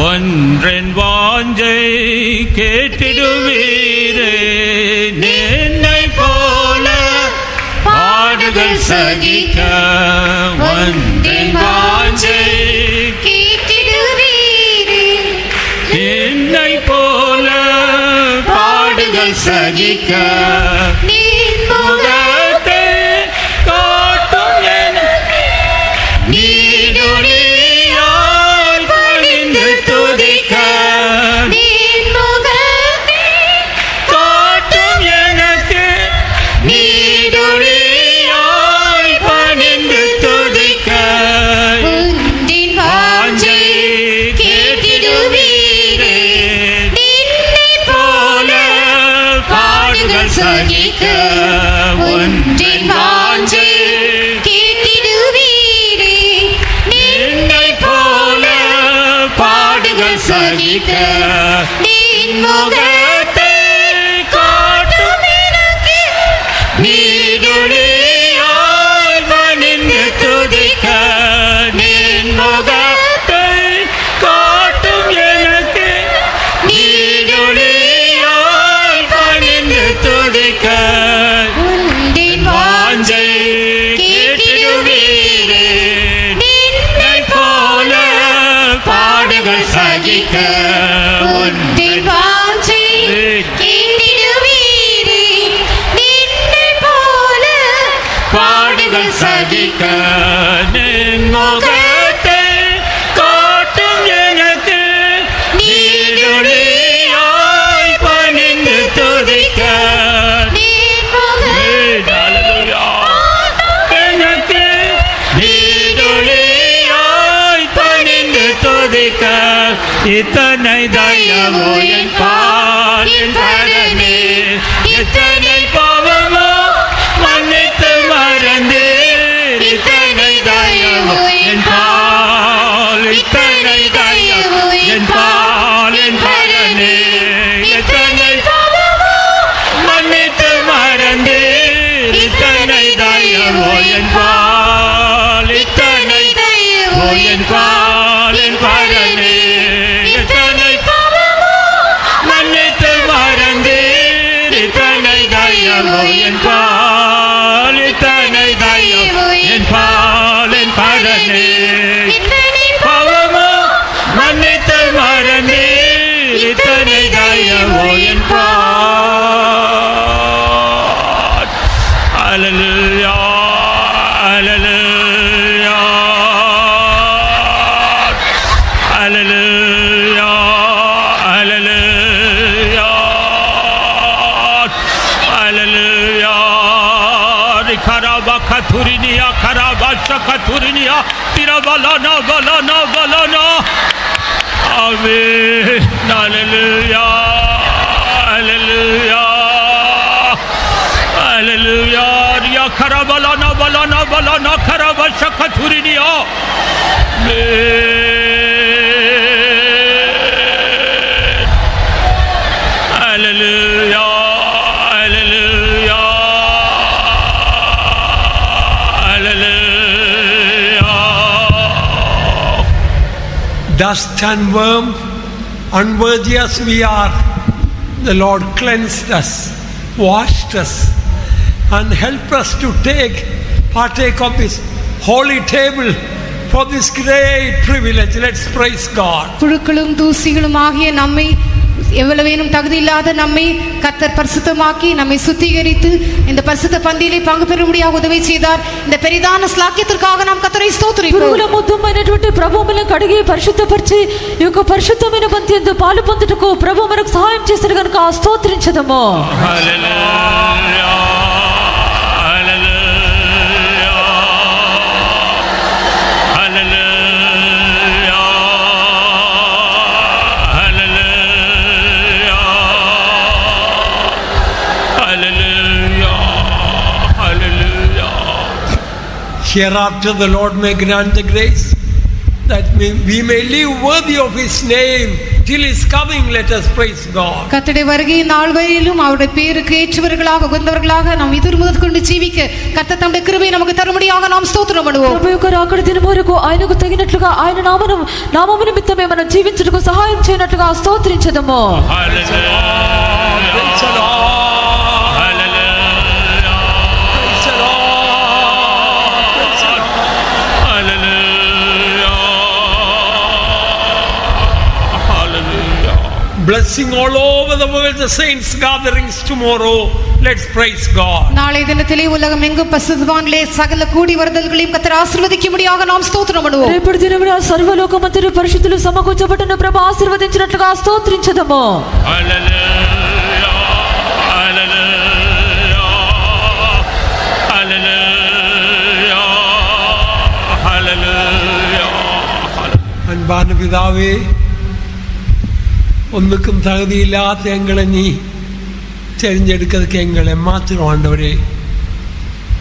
ஒன்றன் வாஞ்சை கேட்டிடுவீரே நின்னை போல பாடுகள் சகிக்க ஒன்றன் வாஞ்சை கேட்டிடுவீரே நின்னை போல பாடுகள் சகிக்க முகத்தை காட்டும் எனக்கு நீடொளியால் பணிந்து துதிக்க முகத்தை காட்டும் எனக்கு நீடொளியால் பணிந்து துதிக்க உன்னின் வாஞ்சை கேட்டிடுவீரே நின்னை போல பாடுகள் சகிக்க ஒன்றின் வாஞ்சை கேட்டிடுவீரே நின்னை போல பாடுகள் சகிக்க நின் முகத்தை காட்டும் எனக்கு நீடொளியால் பணிந்து துதிக்க நின் முகத்தை காட்டும் எனக்கு நீடொளியால் பணிந்து துதிக்க உன்னின் வாஞ்சை கேட்டிடுவீரே நின்னை போல பாடுகள் சகிக்க உன்னின் வாஞ்சை கேட்டிடுவீரே நின்னை போல பாடுகள் சகிக்க நின் முகத்தை காட்டும் எனக்கு நீடொளியாய் பணி சகிக்க இத்தனை தயவோ என் பாலின் பரனே இத்தனை பாவமோ மன்னித்து மறந்து இத்தனை தயவோ என் பால் இத்தனை தயவோ என் பாலின் பரனே இத்தனை பாவமோ மன்னித்து மறந்து இத்தனை தயவோ என் பால் இத்தனை தயவோ என் பாலின் பரனே இத்தனை பாவமோ மன்னித்து மறந்து இத்தனை தயவோ என் பால் இத்தனை தயவோ என் பாலின் பரனே இத்தனை பாவமோ மன்னித்து மறந்து இத்தனை தயவோ என் பால். Hallelujah, hallelujah, hallelujah, hallelujah, hallelujah. Rikaraba katurinia, karabasha katurinia, tirabalana, balana, balana. Amen. Hallelujah, hallelujah. Hallelujah. Ya karabalana balana balana karabasha katurinia. Hallelujah. Hallelujah. Hallelujah. Dust and worm, unworthy as we are, the Lord cleansed us, washed us, and help us to partake of this holy table for this great privilege. Let's praise God. புழுக்களும் தூசிகளும் ஆகிய நம்மை எவ்வளவேனும் தகுதி இல்லாத நம்மை கர்த்தர் பரிசுத்தமாக்கி நம்மை சுத்திகரித்து இந்த பரிசுத்த பந்தியிலே பங்கு பெறும்படியாக உதவி செய்தார். இந்த பெரிதான ஸ்லாக்கியத்திற்காக நாம் కర్తரை స్తోత్రిస్తాం. పురుగుల ముద్దమైనటువంటి ప్రభువు మనల్ని కడిగి పరిశుద్ధపరిచి ఈ యొక్క పరిశుద్ధమైన పంతి యందు పాలు పొందుటకు ప్రభువు మనకు సహాయం చేశాడు కనుక స్తోత్రించదము. Hallelujah. Hereafter the Lord may grant the grace that we may live worthy of His name till His coming. Let us praise God. கர்த்தருடைய வருகை நாள் வரையிலும் அவருடைய பேருக்கு ஏற்றவர்களாக உகந்தவர்களாக நாம் எதிர்முதல் கொண்டு ஜீவிக்க கர்த்தர் தம்முடைய கிருபையை நமக்கு தரும்படியாக நாம் ஸ்தோத்திரம் பண்ணுவோம். ప్రభు యొక్క రాకడ దినం వరకు ఆయనకు తగినట్లుగా ఆయన నామము నిమిత్తమే మనం జీవించుటకు సహాయం చేయనట్లుగా స్తోత్రించదము. Hallelujah. Praise the Lord. Blessing all over the world, the saints gatherings tomorrow. Let's praise God. நாளை தினத்திலே உலகம் எங்கும் பரிசுத்தவான்களே சகல கூடி வருதல்களையும் கர்த்தர் ஆசீர்வதிக்கும்படியாக நாம் ஸ்தோத்திரம் பண்ணுவோம். రేపటి దినమున సర్వలోకమంతటి పరిశుద్ధులు సమకూర్చబడిన ప్రభు ఆశీర్వదించినట్లుగా స్తోత్రించదము. Hallelujah. Hallelujah. Hallelujah. Hallelujah. அன்பான பிதாவே, ஒன்றுக்கும் தகுதியில்லாத எங்களை நீ தெரிஞ்செடுக்கிறதுக்கு எங்களை மாத்திரம் ஆண்டவரே.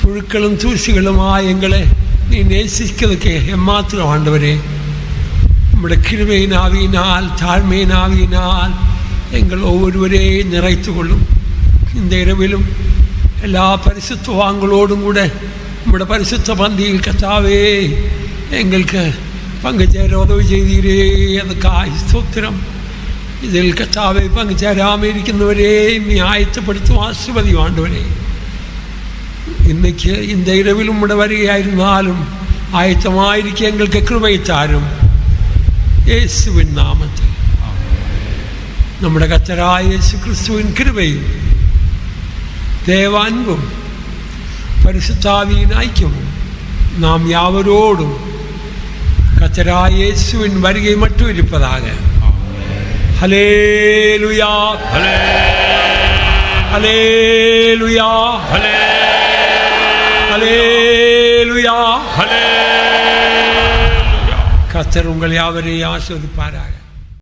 புழுக்களும் தூசிகளுமா எங்களை நீ நேசிக்கிறதுக்கு எம்மாத்திரம் ஆண்டவரே. நம்முடைய கிருபையின் ஆவியினால் தாழ்மையின் ஆவியினால் எங்கள் ஒவ்வொருவரையும் நிறைத்து கொள்ளும். இந்த இரவிலும் எல்லா பரிசுத்தவான்களோடும் கூட நம்முடைய பரிசுத்த பந்தியில் கர்த்தாவே எங்களுக்கு பங்கு சேர உதவி செய்தீரே, அதுக்காக ஸ்தோத்திரம். இதில் கர்த்தாவே பங்கு சேராமல் இருக்கின்றவரே நீ ஆயத்தப்படுத்தும் ஆசீர்வதி ஆண்டவரே. இன்னைக்கு இந்த இரவில் உம்முடைய வருகையாயிருந்தாலும் ஆயத்தமாயிருக்க எங்களுக்கு கிருபை தாரும் இயேசுவின் நாமத்தில். நம்முடைய கர்த்தராகிய இயேசு கிறிஸ்துவின் கிருபையும் தேவ அன்பும் பரிசுத்த ஆவியின் ஐக்கியமும் நாம் யாவரோடும் கர்த்தராகிய இயேசுவின் வருகை மட்டும் இருப்பதாக. ஹல்லேலூயா, ஹல்லேலூயா, ஹல்லேலூயா, ஹல்லேலூயா. கர்த்தர் உங்கள் யாவரையும் ஆசீர்வதிப்பாராக.